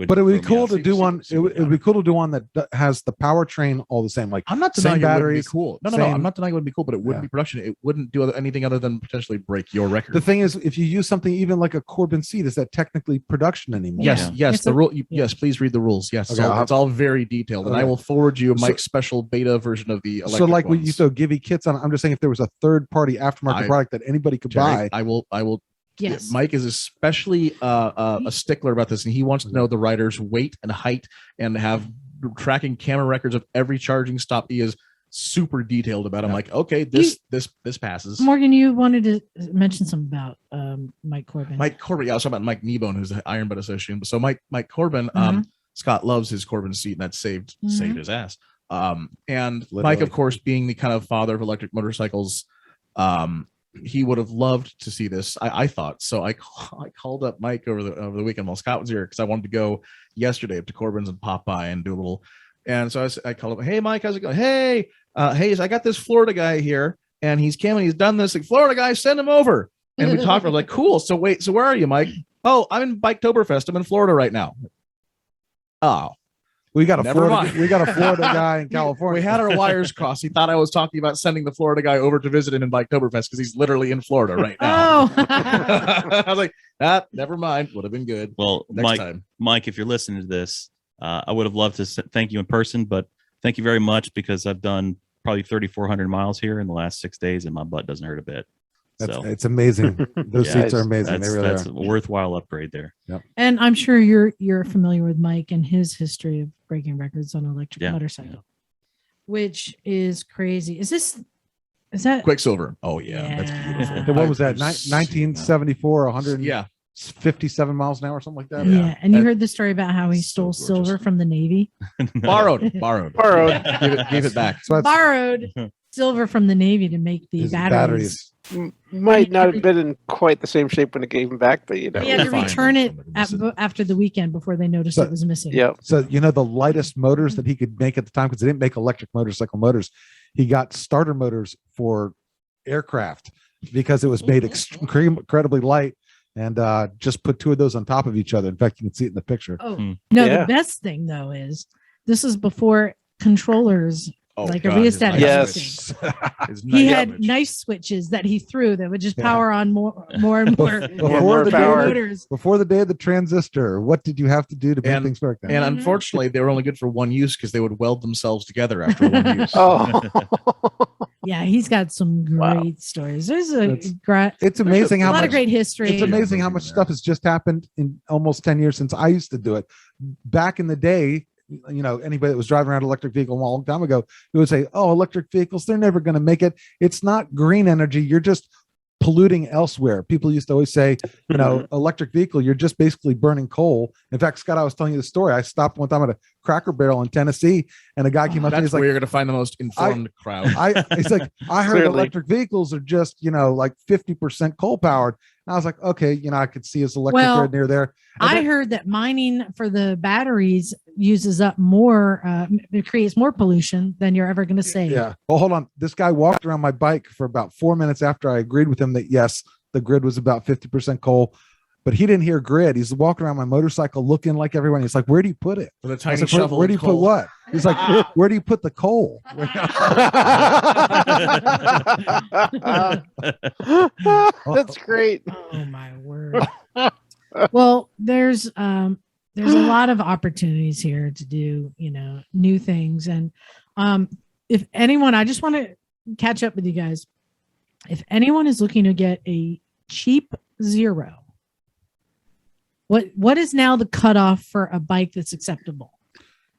but it would be throw me cool off. to do one. It would be cool to do one that has the powertrain all the same. Like I'm not Same denying it wouldn't be batteries, cool. No, same- I'm not denying it would be cool, but it wouldn't Yeah. be production. It wouldn't do anything other than potentially break your record. the thing is, if you use something even like a Corbin seat, is that technically production anymore? Yes, Yeah. yes. It's The a- rule. yeah. Yes, please read the rules. Yes, Okay, I'll have- it's all very detailed, and I Okay. will forward you So- Mike's special beta version of the. So electric like when you ones. throw Givey kits on, I'm just saying if there was a third party aftermarket I- product that anybody could Terry, buy. I will. Yes. Mike is especially a stickler about this, and he wants to know the rider's weight and height, and have tracking camera records of every charging stop. He is super detailed about. It. I'm Yeah. like, okay, this passes. Morgan, you wanted to mention something about Mike Corbin. Mike Corbin. Yeah, I was talking about Mike Kneebone, who's the Iron Butt Association. So Mike Corbin, Mhm. Scott loves his Corbin seat, and that saved Mhm. his ass. And Mike, Literally. of course, being the kind of father of electric motorcycles, he would have loved to see this. I thought so. I called up Mike over the weekend while Scott was here because I wanted to go yesterday up to Corbin's and pop by and do a little. And so I called him. Hey, Mike, how's it going? Hey, I got this Florida guy here, and he's came and he's done this. Like, Florida guy, send him over. And we talked. We're like, cool. So wait, so where are you, Mike? Oh, I'm in Biketoberfest. I'm in Florida right now. Oh, We got a Never Florida. mind. We got a Florida guy in California. We had our wires crossed. He thought I was talking about sending the Florida guy over to visit him in Biketoberfest because he's literally in Florida right now. Oh, I was like, never mind. Would have been good. Well, Next time. Mike, if you're listening to this, I would have loved to thank you in person, but thank you very much because I've done probably 3,400 miles here in the last 6 days, and my butt doesn't hurt a bit. It's amazing. Those Yeah, seats are amazing. They really that's are. a worthwhile upgrade there. and I'm sure you're familiar with Mike and his history of breaking records on an electric Yeah, motorcycle, yeah. which is crazy. Is that Quicksilver. Oh yeah, Yeah. that's beautiful. And what was that? 1974, 157 Yeah, miles an hour, something like that. Yeah, and you That- heard the story about how he so stole gorgeous. silver from the Navy. borrowed. Give it back. So that's Borrowed silver from the Navy to make the his batteries. Might not have been in quite the same shape when it gave him back, but you know. He had to Fine. return it Somebody after the weekend before they noticed So- it was missing. Yeah. So the lightest motors that he could make at the time, because they didn't make electric motorcycle motors, he got starter motors for aircraft because it was made incredibly light, and just put two of those on top of each other. In fact, you can see it in the picture. Oh Hmm. no, Yeah. the best thing though is this is before controllers. Oh, Like a God, his rheostatic nice switch. switch. His He nice had switch. nice switches that he threw that would just Yeah. power on more and more. Before more the power. motors. Before the day of the transistor, what did you have to do to make And- things work? Then? And Mhm. unfortunately, they were only good for one use because they would weld themselves together after one use. Oh. Yeah, he's got some great Wow. stories. There's a That's- great, It's amazing a how lot much. of great history. It's amazing how Yeah. much stuff has just happened in almost 10 years since I used to do it. Back in the day, anybody that was driving around an electric vehicle a long time ago, it would say, oh, electric vehicles, they're never going to make it. It's not green energy. You're just polluting elsewhere. People used to always say, electric vehicle, you're just basically burning coal. In fact, Scott, I was telling you the story. I stopped one time at a Cracker Barrel in Tennessee, and a guy came up to me. That's He's where like, you're going to find the most informed crowd. he's like, I heard Clearly. electric vehicles are just, like 50% coal powered. And I was like, okay, I could see his electric Well, grid near there. And I then- heard that mining for the batteries uses up more, it creates more pollution than you're ever going to save. Yeah. Well, hold on. This guy walked around my bike for about 4 minutes after I agreed with him that yes, the grid was about 50% coal, but he didn't hear grid. He's walking around my motorcycle looking like everyone. He's like, where do you put it? With a I tiny was like, shovel. where do you and put coal. what? He's like, where do you put the coal? That's great. Oh my word. Well, there's a lot of opportunities here to do, new things. And if anyone, I just want to catch up with you guys. If anyone is looking to get a cheap zero, what is now the cutoff for a bike that's acceptable?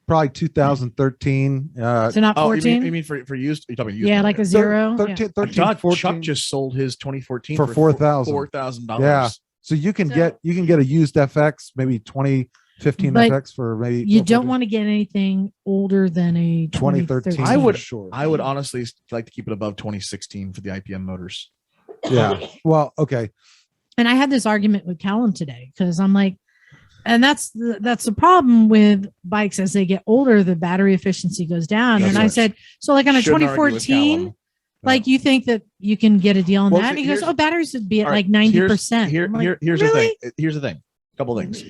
Probably 2013. So not Oh, 14? you mean for used? You're talking used? Yeah, like a zero. 13, Yeah. 13 Chuck 14. just sold his 2014 For $4,000. $4,000. Yeah. So you can get a used FX, maybe 2015 But FX for maybe You don't want to get anything older than a 2013. 2013. I would- for sure. I would honestly like to keep it above 2016 for the IPM motors. Yeah. Well, okay. And I had this argument with Callum today because I'm like, and that's the problem with bikes as they get older, the battery efficiency goes down. That's and I right. said, so like on a Shouldn't argue with 2014, Callum. like you think that you can get a deal on Well, that? see, And he goes, here's- oh, batteries would be at All right, like 90%. Here's I'm like, the really? thing. Here's the thing. A couple things.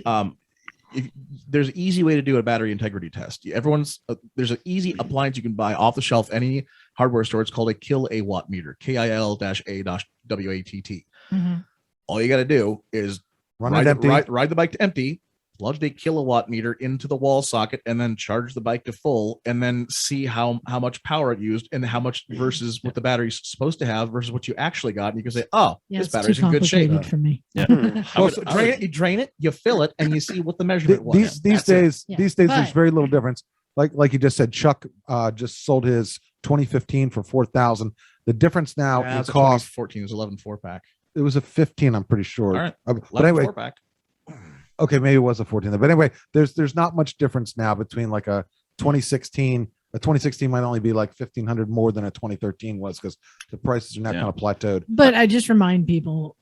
There's an easy way to do a battery integrity test. There's an easy appliance you can buy off the shelf, any hardware store. It's called a kill-a-watt meter, KIL-A-WATT. Mhm. All you got to do is Run it empty. ride the bike to empty, plug a kilowatt meter into the wall socket, and then charge the bike to full, and then see how much power it used and how much versus what the battery's supposed to have versus what you actually got. And you can say, oh, Yeah, this it's too battery's in good shape. complicated for me. Yeah. Well, would- so I drain would- it, you drain it, you fill it, and you see what the measurement was. These That's it. days, Yeah. there's But- very little difference. Like you just said, Chuck just sold his 2015 for 4,000. The difference now Yeah, in it's a cost, 14 is 11 4-pack. it was a 15, I'm pretty sure. All right. But 11 anyway, 4-pack. okay, maybe it was a 14. But anyway, there's not much difference now between like a 2016. A 2016 might only be like 1,500 more than a 2013 was because the prices are now Yeah. kind of plateaued. But I just remind people,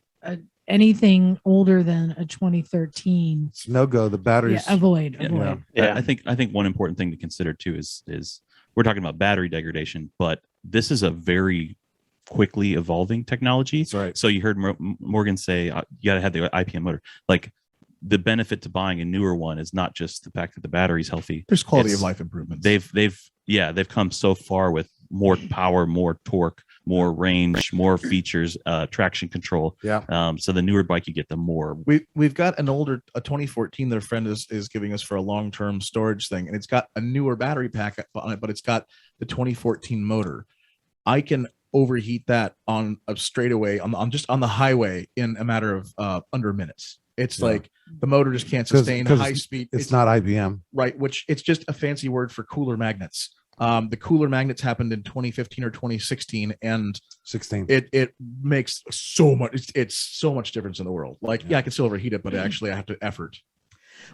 anything older than a 2013, It's no go. The batteries. avoid. Yeah. Yeah. I think one important thing to consider too is we're talking about battery degradation, but this is a very quickly evolving technology. That's right. So you heard Morgan say you got to have the IPM motor. Like the benefit to buying a newer one is not just the fact that the battery's healthy. There's quality It's- of life improvements. They've come so far with more power, more torque, more range, more features, traction control. Yeah. So the newer bike you get, the more. We've got a 2014 that a friend is giving us for a long-term storage thing, and it's got a newer battery pack on it, but it's got the 2014 motor. I can overheat that on a straightaway on just on the highway in a matter of under minutes. It's like the motor just can't sustain 'Cause high speed. It's not IBM. Right, which it's just a fancy word for cooler magnets. The cooler magnets happened in 2015 or 2016, and 16. it makes so much. It's so much difference in the world. Like, I can still overheat it, but actually I have to effort.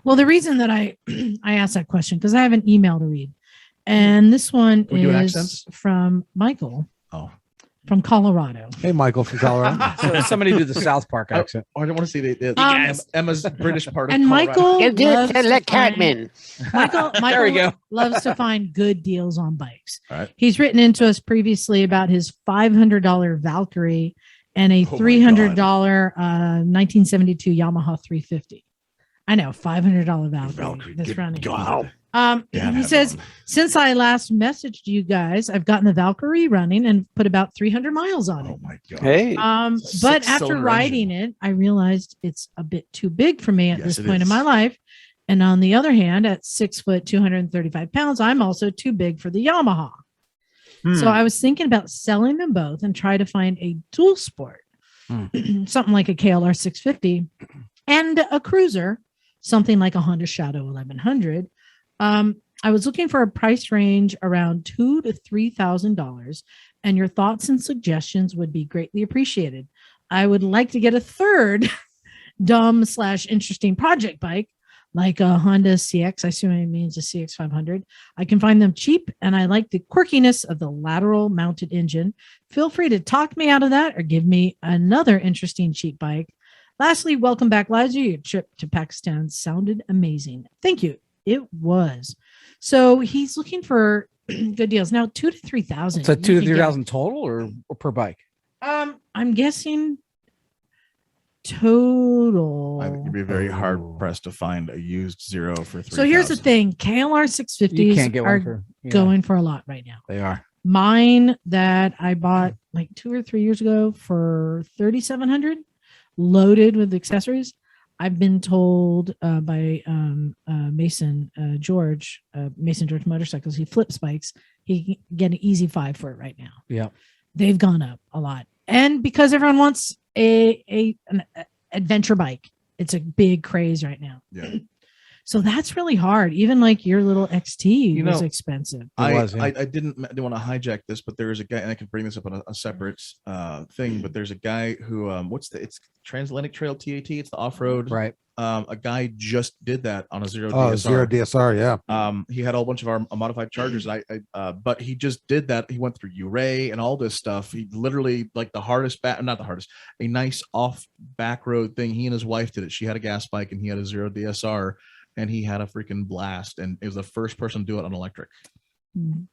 Well, the reason that I asked that question because I have an email to read, and this one we doing is accents? from Michael Oh, from Colorado. Hey, Michael from Colorado. So somebody do the South Park accent. I don't want to see the Yes. Emma's British part of And Colorado. Michael loves to find- Catman. Michael There we go. loves to find good deals on bikes. All right. He's written into us previously about his $500 Valkyrie and a Oh my $300 1972 Yamaha 350. I know, $500 Valkyrie. Valkyrie, That's good running. God. He had says, one. since I last messaged you guys, I've gotten the Valkyrie running and put about 300 miles on Oh it. my God. Hey. But Six-cylinder after riding it, I realized it's a bit too big for me at Yes, this it point in is. my life. And on the other hand, at 6 foot, 235 pounds, I'm also too big for the Yamaha. So I was thinking about selling them both and try to find a dual sport, something like a KLR 650 and a cruiser, something like a Honda Shadow 1100. I was looking for a price range around $2,000 to $3,000, and your thoughts and suggestions would be greatly appreciated. I would like to get a third dumb/interesting project bike, like a Honda CX. I assume it means a CX 500. I can find them cheap, and I like the quirkiness of the lateral mounted engine. Feel free to talk me out of that or give me another interesting cheap bike. Lastly, welcome back, Liza. Your trip to Pakistan sounded amazing. Thank you. It was. So he's looking for good deals. Now, 2,000 to 3,000. So you 2,000 to could get- 3,000 total or per bike? I'm guessing total. I think you'd be very hard pressed to find a used Zero for 3,000. So here's the thing: KLR You 650s can't get one are for going for a lot right now. They are. Mine that I bought like 2 or 3 years ago for 3,700, loaded with accessories. I've been told by Mason George Motorcycles, he flips bikes. He can get an easy 5 for it right now. Yeah. They've gone up a lot, and because everyone wants an adventure bike, it's a big craze right now. Yeah. So that's really hard. Even like your little XT You was know, expensive. I didn't want to hijack this, but there is a guy, and I can bring this up on a separate thing. But there's a guy who, it's Transatlantic Trail TAT. It's the off-road. Right. A guy just did that on a Zero Oh, DSR. Zero DSR. Yeah. He had a whole bunch of our modified Chargers. But he just did that. He went through Uray and all this stuff. He literally like not the hardest, a nice off back road thing. He and his wife did it. She had a gas bike and he had a Zero DSR. And he had a freaking blast, and it was the first person to do it on electric.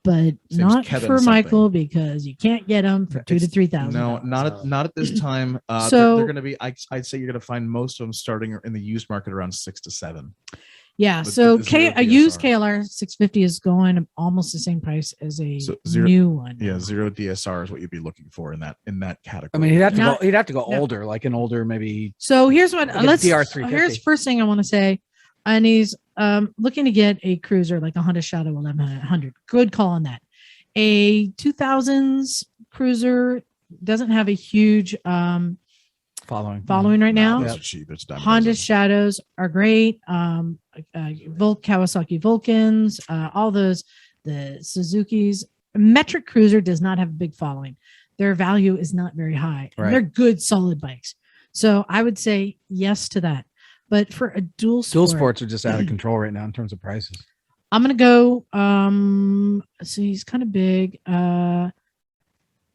But Saves not Kevin for something. Michael because you can't get them for 2,000 to 3,000. No, not at this time. So- they're going to be. I'd say you're going to find most of them starting in the used market around 6 to 7. Yeah. But So the Zero a used DSR. KLR 650 is going almost the same price as a So Zero- new one. Yeah, Zero DSR is what you'd be looking for in that category. I mean, he'd have to Not- go. He'd have to go no. older, like an older, maybe. So here's what Like a let's. DR350. Here's first thing I want to say, and he's looking to get a cruiser like a Honda Shadow 1100. Good call on that. A 2000s cruiser doesn't have a huge Following following right now. Those are cheap. It's dime a Honda dozen. Shadows are great. Kawasaki Vulcans, all those, the Suzuki's. Metric Cruiser does not have a big following. Their value is not very high. And Right. they're good, solid bikes. So I would say yes to that. But for a dual Dual sport, sports are just out of control right now in terms of prices. I'm gonna go. So he's kind of big. I'm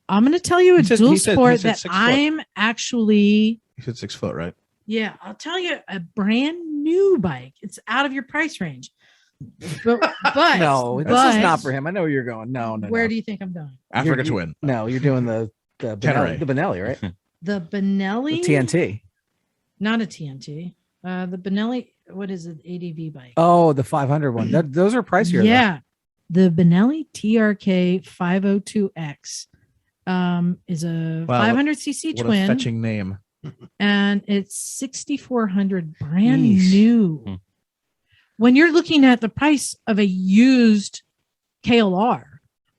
gonna tell you a He said- dual he said sport 6 that foot. I'm actually. You said 6 foot, right? Yeah, I'll tell you a brand new bike. It's out of your price range. But No, this but is not for him. I know where you're going. No. Where do you think I'm going? Africa You're- Twin. No, you're doing the Tenere. Benelli, right? The Benelli, The TNT. not a TNT. The Benelli, what is it? ADV bike. Oh, the 500 one. Those are pricier. Yeah. The Benelli TRK 502X is a Wow, 500cc What a twin, fetching name. and it's 6,400 brand Yeesh. new. Hmm. When you're looking at the price of a used KLR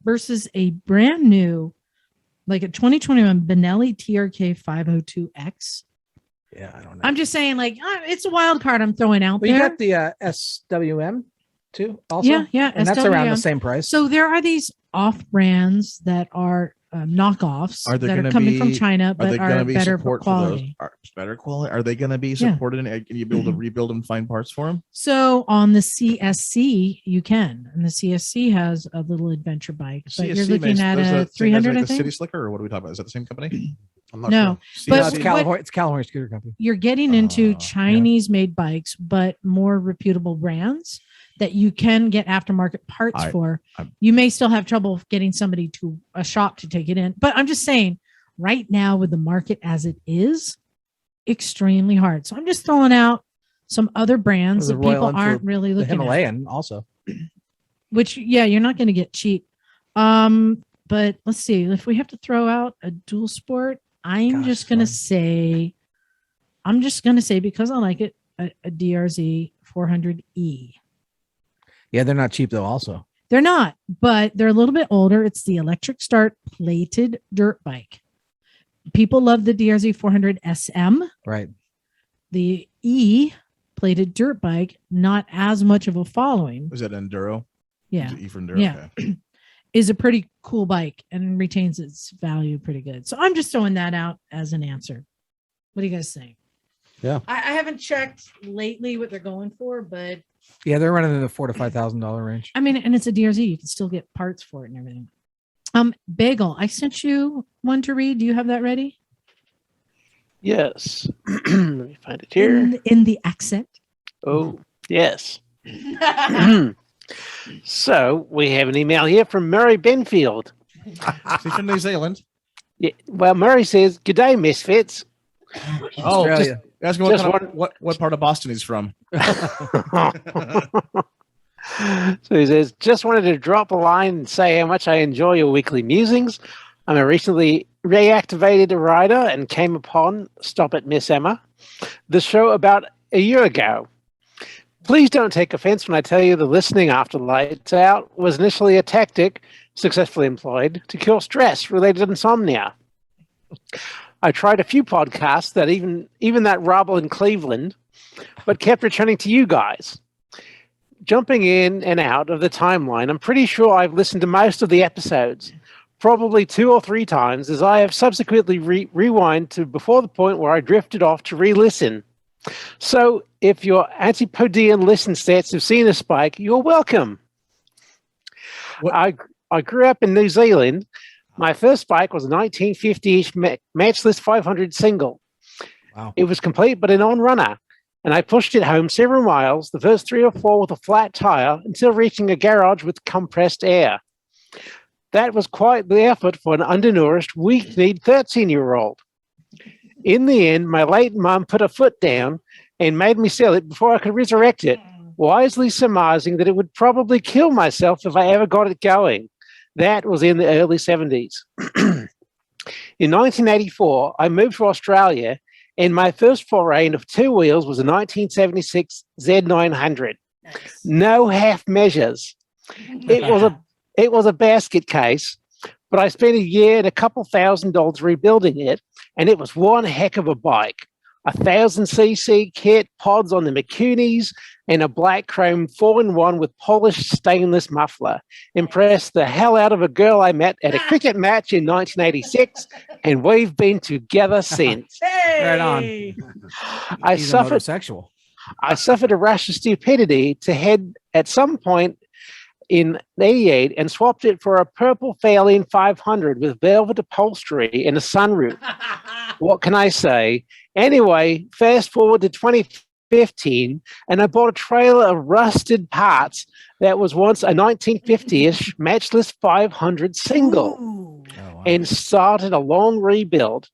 versus a brand new, like a 2021 Benelli TRK 502X, Yeah, I don't know. I'm just saying, like, it's a wild card I'm throwing out But you there. got the SWM too, also. Yeah, yeah, And that's around the SWM. same price. So there are these off brands that are knockoffs Are they that are gonna coming from be- China, Are but they going are to be better support for those? quality. Better quality? Are they going to be Yeah. supported? And can you be able to rebuild and find parts for them? So on the CSC, you can, and the CSC has a little adventure bike, but you're looking at a 300, I the City think. Slicker, or what are we talking about? Is that the same company? I'm not No, sure. but No, it's what- California. It's California Scooter Company. You're getting into yeah. Chinese-made bikes, but more reputable brands that you can get aftermarket parts for. You may still have trouble getting somebody to a shop to take it in, but I'm just saying, right now with the market as it is, extremely hard. So I'm just throwing out some other brands The that Royal people aren't Enfield, really The looking at. Himalayan also. Which, yeah, you're not going to get cheap. But let's see, if we have to throw out a dual sport, I'm Gosh, just going to fun. say because I like it, a DRZ 400E. Yeah, they're not cheap though. Also, They're not, but they're a little bit older. It's the electric start plated dirt bike. People love the DRZ 400 SM. right? The E plated dirt bike, not as much of a following. Is that Enduro? Yeah. Is it E for Enduro? Yeah. Okay. Is a pretty cool bike and retains its value pretty good. So I'm just throwing that out as an answer. What do you guys think? Yeah. I haven't checked lately what they're going for, but Yeah, they're running in the $4,000 to $5,000 range. I mean, and it's a DRZ. You can still get parts for it and everything. Bagel, I sent you one to read. Do you have that ready? Yes. Let me find it here. In the accent. Oh, yes. So we have an email here from Murray Benfield. She's from New Zealand. Yeah, well, Murray says, "Good day, Misfits." Oh, Australia. ask him just what part of Boston he's from. So he says, "Just wanted to drop a line and say how much I enjoy your weekly musings. I'm a recently reactivated rider and came upon Stop It, Miss Emma, the show about a year ago. Please don't take offense when I tell you the listening after lights out was initially a tactic successfully employed to cure stress related to insomnia. I tried a few podcasts that even that Rubble in Cleveland, but kept returning to you guys. Jumping in and out of the timeline, I'm pretty sure I've listened to most of the episodes, probably 2 or 3 times, as I have subsequently rewind to before the point where I drifted off to re-listen. So if your antipodean listen stats have seen a spike, you're welcome. I grew up in New Zealand. My first bike was a 1950-ish matchless 500 single. Wow. It was complete but a non-runner, and I pushed it home several miles, the first 3 or 4 with a flat tire, until reaching a garage with compressed air. That was quite the effort for an undernourished, weak-kneed 13-year-old. In the end, my late mum put her foot down and made me sell it before I could resurrect it, wisely surmising that it would probably kill myself if I ever got it going. That was in the early 70s. In 1984, I moved to Australia, and my first foray into 2 wheels was a 1976 Z900. Nice. No half measures. It was a basket case, but I spent a year and a couple $1,000 rebuilding it, and it was one heck of a bike. 1,000cc kit, pods on the McCunies, and a black chrome 4-in-1 with polished stainless muffler. Impressed the hell out of a girl I met at a cricket match in 1986, and we've been together since. Right on. I He's a suffered motorosexual. I suffered a rash of stupidity to head at some point in 88 and swapped it for a purple Fairlane 500 with velvet upholstery and a sunroof. What can I say? Anyway, fast forward to 2015, and I bought a trailer of rusted parts that was once a 1950-ish matchless 500 single Ooh. Oh, wow. and started a long rebuild.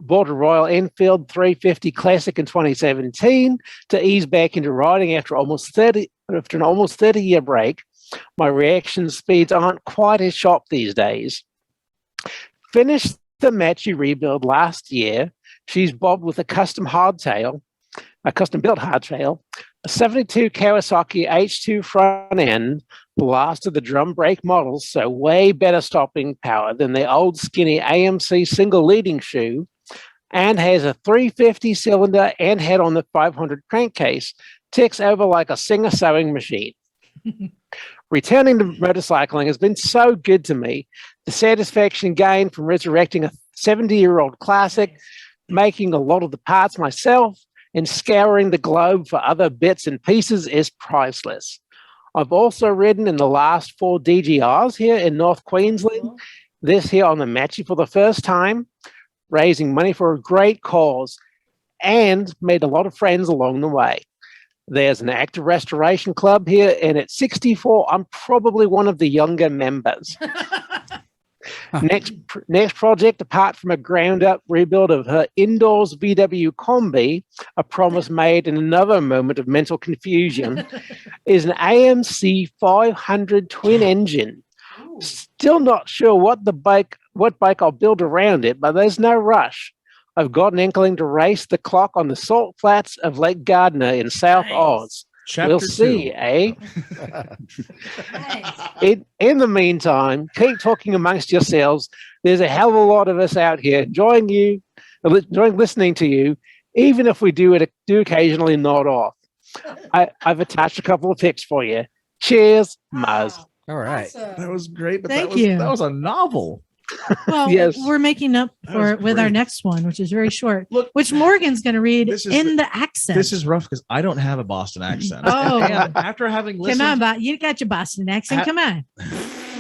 Bought a Royal Enfield 350 Classic in 2017 to ease back into riding after an almost 30-year break. My reaction speeds aren't quite as sharp these days. Finished the Matchy rebuild last year. She's bobbed with a custom built hardtail, a 72 Kawasaki H2 front end, blasted the drum brake models, so way better stopping power than the old skinny AMC single leading shoe, and has a 350 cylinder and head on the 500 crankcase. Ticks over like a Singer sewing machine. Returning to motorcycling has been so good to me. The satisfaction gained from resurrecting a 70-year-old classic, making a lot of the parts myself, and scouring the globe for other bits and pieces is priceless. I've also ridden in the last 4 DGRs here in North Queensland, this here on the Matchy for the first time, raising money for a great cause, and made a lot of friends along the way. There's an active restoration club here, and at 64, I'm probably one of the younger members. Next project, apart from a ground-up rebuild of her indoors VW Combi, a promise made in another moment of mental confusion, is an AMC 500 twin engine. Still not sure what bike I'll build around it, but there's no rush. I've got an inkling to race the clock on the salt flats of Lake Gardner in South Oz. We'll see, eh? In the meantime, keep talking amongst yourselves. There's a hell of a lot of us out here enjoying listening to you, even if we do occasionally nod off. I've attached a couple of pics for you. Cheers, Muzz. All right. Awesome. That was great, but Thank you. that was a novel. Well, Yes. we're making up That was with our great. next one, which is very short, Look, which Morgan's going to read This is in the accent. this is rough because I don't have a Boston accent. Oh. And after having Come listened, on, you got your Boston accent. Ha- Come on.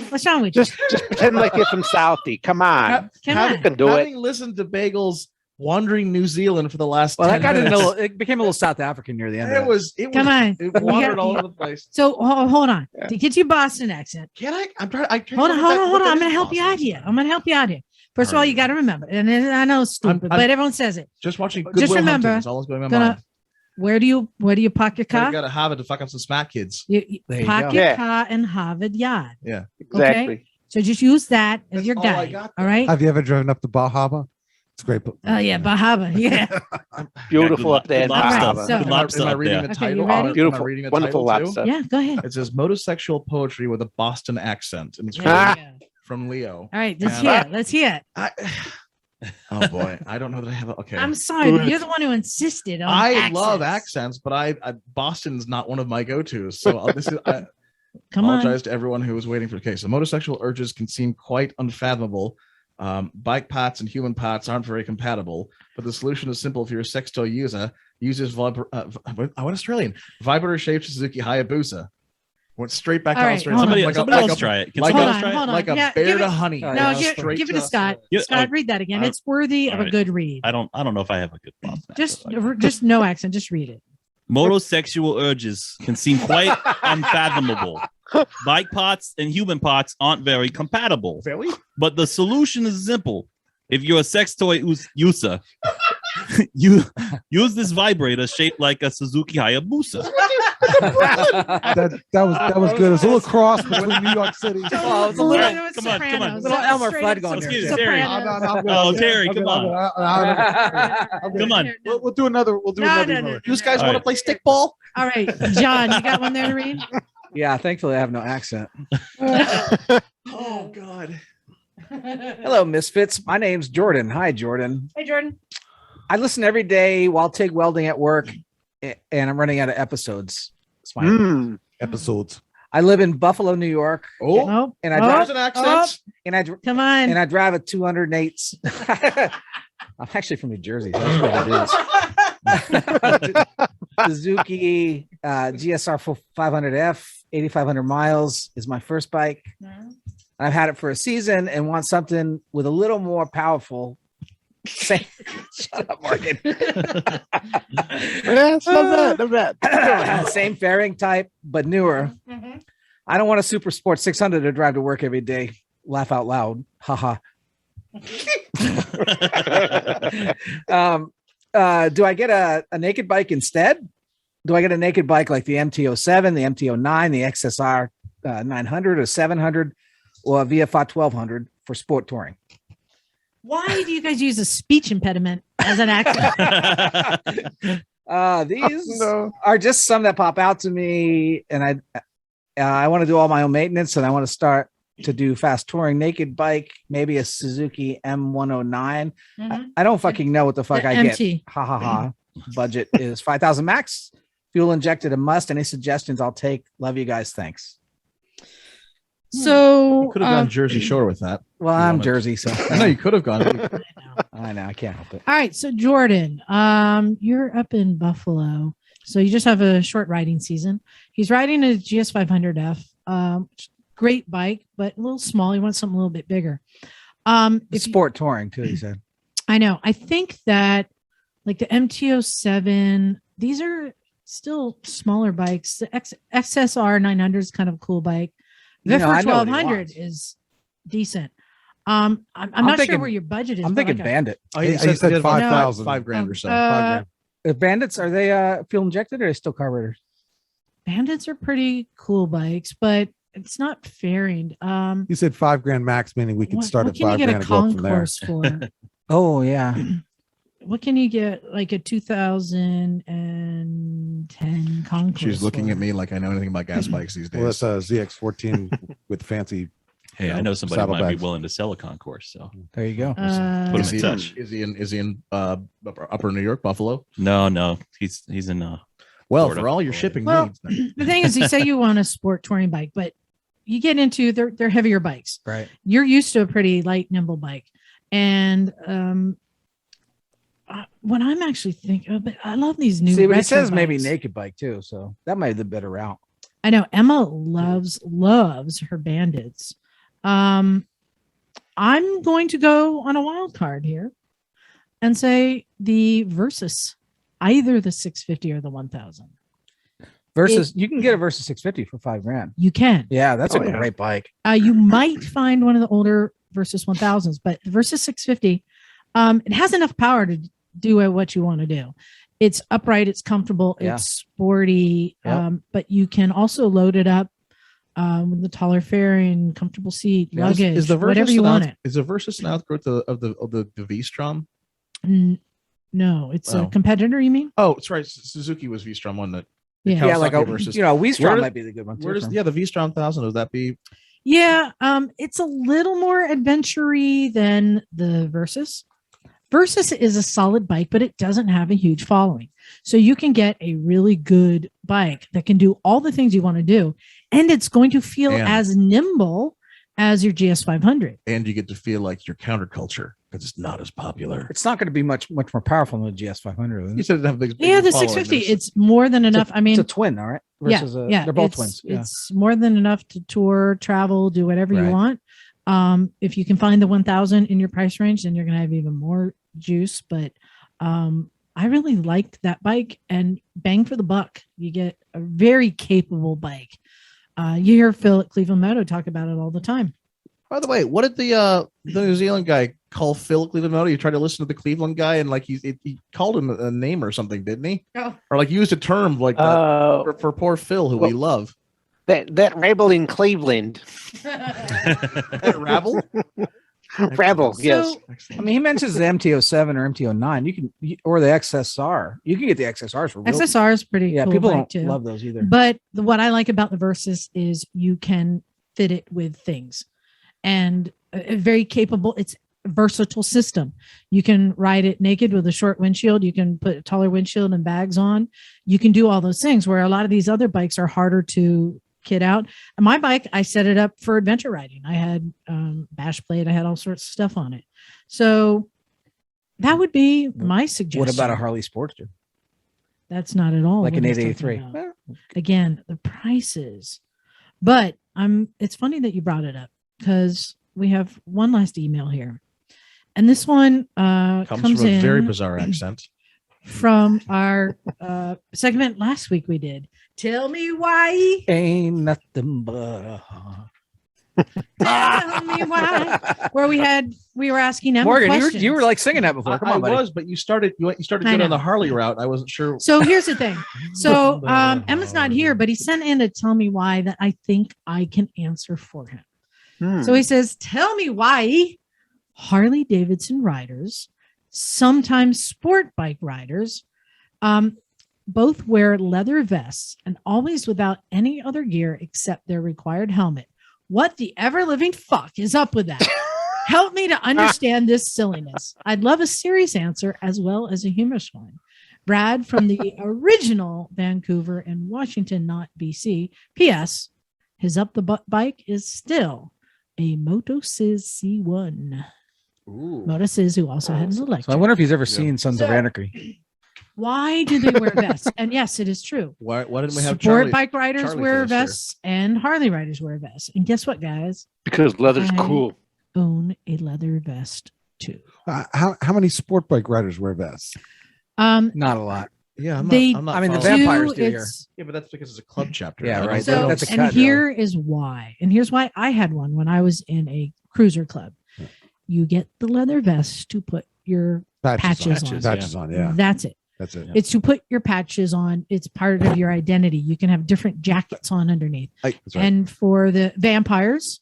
What's wrong with you? Just pretend like you're from Southie. Come on. Come having, on. Can do it. having listened to Bagel's Wandering New Zealand for the last Well, 10 that got minutes, it became a little South African near the end. it was Come on. it wandered all Yeah. over the place. So hold on. To get your Boston accent. Can I? I'm trying. Hold on. I'm going to help you out here. First of all, you got to remember, and I know it's stupid, I'm- but everyone says it. Just watching. Just Goodwill remember, Hunting is all that's going on in my Gonna mind. where do you park your You car? gotta have it to fuck up some smack kids. You There you park go. your Yeah. car in Harvard Yard. Exactly. So just use that as That's your all I guide. got, All right. Have you ever driven up to Bahama? It's great. Oh yeah, Bahama. Yeah. Beautiful good up there in lap stuff. Bahama. So- Am I Lobster up reading there. the Okay, title? you ready? Am I Beautiful, reading the wonderful title lobster. too? Yeah. Go ahead. It says Motosexual Poetry with a Boston accent. And it's There you go. from Leo. All right. Let's And hear it. Let's hear it. I, oh boy, I don't know that I have. Okay, I'm sorry, but you're the one who insisted on. I love accents. accents, but I Boston's not one of my go-tos. So I Come on. apologize to everyone who was waiting for the case. So motorosexual urges can seem quite unfathomable. Bike parts and human parts aren't very compatible, but the solution is simple. If you're a sex toy user, uses Australian vibrator-shaped Suzuki Hayabusa. Went straight back All to right, Australia. hold on. Somebody else try it. Can like somebody a- else try it? hold on. like a Yeah, bear give to it- honey. No, No, Straight give it to Scott. Yeah, Scott, read that again. I- It's worthy of all a right. good read. I don't know if I have a good Boston accent. Just no accent. Just read it. Motosexual urges can seem quite unfathomable. Bike parts and human parts aren't very compatible. Really? But the solution is simple. If you're a sex toy user, you use this vibrator shaped like a Suzuki Hayabusa. That was good. It's a little cross between New York City. Oh, it's a Little- little- it was come on, come on. Sopranos. Little Elmer Straight Fudd up going there. Sopranos. Excuse me, Terry. Oh, Terry, come on. Come on. We'll do another. We'll do No, another. no, no, movie. You guys All want to right. play stickball? All right, John, you got one there to read? Yeah, thankfully I have no accent. Oh God. Hello, Misfits. My name's Jordan. Hi, Jordan. Hey, Jordan. I listen every day while TIG welding at work, and I'm running out of episodes. Smiley. Mm. Episodes. I live in Buffalo, New York, Oh, Oh, and I oh, drive there's an accent. come on. and I drive a 208. I'm actually from New Jersey. So that's what it is. Suzuki GSR 500F, 8,500 miles is my first bike. I've had it for a season and want something with a little more powerful. Shut up, Morgan. Yeah, it's not bad. Same fairing type, but newer. Mhm. I don't want a Super Sport 600 to drive to work every day. Laugh out loud. Haha. Do I get a naked bike instead? Do I get a naked bike like the MT-07, the MT-09, the XSR 900 or 700, or a VFR 1200 for sport touring? Why do you guys use a speech impediment as an accent? These are just some that pop out to me, and I want to do all my own maintenance, and I want to start to do fast touring. Naked bike, maybe a Suzuki M109. I don't fucking know what the fuck I MT. get. Ha ha ha. Budget is 5,000 max. Fuel injected a must. Any suggestions? I'll take. Love you guys. Thanks. So You could have gone Jersey Shore with that. Well, You I'm wanted- Jersey, so I know you could have gone. I know I can't help it. all right. So Jordan, you're up in Buffalo, so you just have a short riding season. He's riding a GS 500F. Great bike, but a little small. He wants something a little bit bigger. It's sport touring too. He said. I know. I think that like the MT-07, these are still smaller bikes. The XSR 900 is kind of a cool bike. The I know what he 1200 wants. is decent. I'm not thinking- sure where your budget is. I'm but thinking like Bandit. Oh, He said he had 5,000. $5,000 or so. Bandits, are they fuel injected or are they still carburetors? Bandits are pretty cool bikes, but it's not fairing. He said $5,000 max, meaning we could start what at can you get $5,000 a and go up from there. concourse for? Oh yeah. What can you get like a 2010 concourse? She's looking for? at me like I know anything about gas bikes these Well, days. that's a ZX14 with fancy. Hey, I know somebody might be saddlebags. willing to sell a concourse. So There you go. put him Is in he, touch. is he in upper New York, Buffalo? No, he's in. Well, Florida. for all your shipping Well, needs. then. the thing is, you say you want a sport touring bike, but you get into they're heavier bikes. Right. You're used to a pretty light, nimble bike, and what I'm actually thinking, but I love these new. See, but he retro says maybe bikes. naked bike too, so that might be the better route. I know Emma loves her Bandits. I'm going to go on a wild card here and say the Versus, either the 650 or the 1000. Versus, you can get a Versus 650 for $5,000. You can. Yeah, that's Oh, a yeah. great bike. You might find one of the older Versus 1000s, but the Versus 650, it has enough power to do what you want to do. It's upright, it's comfortable, Yeah. it's sporty, Yep. but you can also load it up with the taller fairing, comfortable seat, Yeah. luggage, Is the Versus whatever you want it. Is the Versus an outgrowth of the V-Strom? No, it's Oh. a competitor, you mean? Oh, it's right. Suzuki was V-Strom one that. Yeah. Yeah, like a Versus. Weestrom Where- might be the good one too. Where does the V-Strom 1000? Would that be? Yeah, it's a little more adventure-y than the Versus. Versus is a solid bike, but it doesn't have a huge following. So you can get a really good bike that can do all the things you want to do, and it's going to feel And- as nimble as your GS 500. And you get to feel like your counterculture because it's not as popular. It's not going to be much more powerful than the GS 500. Isn't You it? said it have big. Yeah, the following. 650, There's- it's more than enough. I mean, It's a twin, all right? yeah, Versus yeah, they're both it's- twins. Yeah. It's more than enough to tour, travel, do whatever you Right. want. If you can find the 1000 in your price range, then you're going to have even more juice. But I really liked that bike, and bang for the buck, you get a very capable bike. You hear Phil at Cleveland Moto talk about it all the time. By the way, what did the New Zealand guy call Phil Cleveland Moto? You tried to listen to the Cleveland guy, and like he called him a name or something, didn't he? Oh. Or like used a term like that for poor Phil, who we love. that rebel in Cleveland. Rabble. Rebel, yes. I mean, he mentions the MT-07 or MT-09. Or the XSR. You can get the XSRs for real. XSR is pretty Yeah, cool people bike don't too. love those either. But what I like about the Versus is you can fit it with things, and a very capable. It's a versatile system. You can ride it naked with a short windshield. You can put a taller windshield and bags on. You can do all those things where a lot of these other bikes are harder to kit out. And my bike, I set it up for adventure riding. I had bash plate. I had all sorts of stuff on it. So that would be my suggestion. What about a Harley Sportster? That's not at all Like what an he's talking 883? about. Again, the prices. But it's funny that you brought it up because we have one last email here. And this one Comes comes from a in very bizarre accent. from our segment last week we did. Tell me why. Ain't nothing but Tell me why. Where we were asking Emma Morgan, questions. you were like singing that before. Come on, buddy. was, but you started I going know. on the Harley route. I wasn't sure. So here's the thing. So Emma's not here, but he sent in to tell me why that I think I can answer for him. So he says, tell me why Harley Davidson riders, sometimes sport bike riders, both wear leather vests and always without any other gear except their required helmet. What the ever living fuck is up with that? Help me to understand this silliness. I'd love a serious answer as well as a humorous one. Brad from the original Vancouver and Washington, not BC. P.S. His up the butt bike is still a Moto Sizz C1. Moto Sizz, who also had an electric. So I wonder if he's ever seen Sons of So- Anarchy. Why do they wear vests? And yes, it is true. Why didn't we have Sport bike riders Charlie wear for us here? vests and Harley riders wear vests. And guess what, guys? Because leather's I cool. own a leather vest too. How many sport bike riders wear vests? Not a lot. Yeah, I'm They not I mean, the following. vampires do here. it's- Yeah, but that's because it's a club chapter. Yeah, I don't- right. So, That's a and cut, here is why. And here's why I had one when I was in a cruiser club. You get the leather vest to put your patches on. Patches on. Yeah, That's it. that's it. It's to put your patches on. It's part of your identity. You can have different jackets on underneath. That's right. And for the vampires,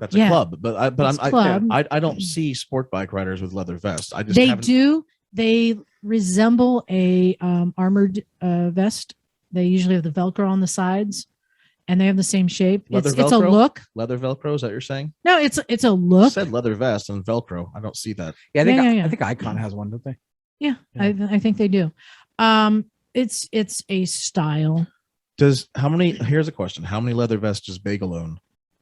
That's a Yeah. club, but It's club. I don't see sport bike riders with leather vests. I just they haven't. do. They resemble a armored vest. They usually have the Velcro on the sides, and they have the same shape. Leather It's a Velcro? look. Leather Velcro, is that what you're saying? No, it's a You look. said leather vest and Velcro. I don't see that. Yeah, I think Yeah. I think Icon has one, don't they? Yeah, I think they do. It's a style. Here's a question. How many leather vests does Bagel own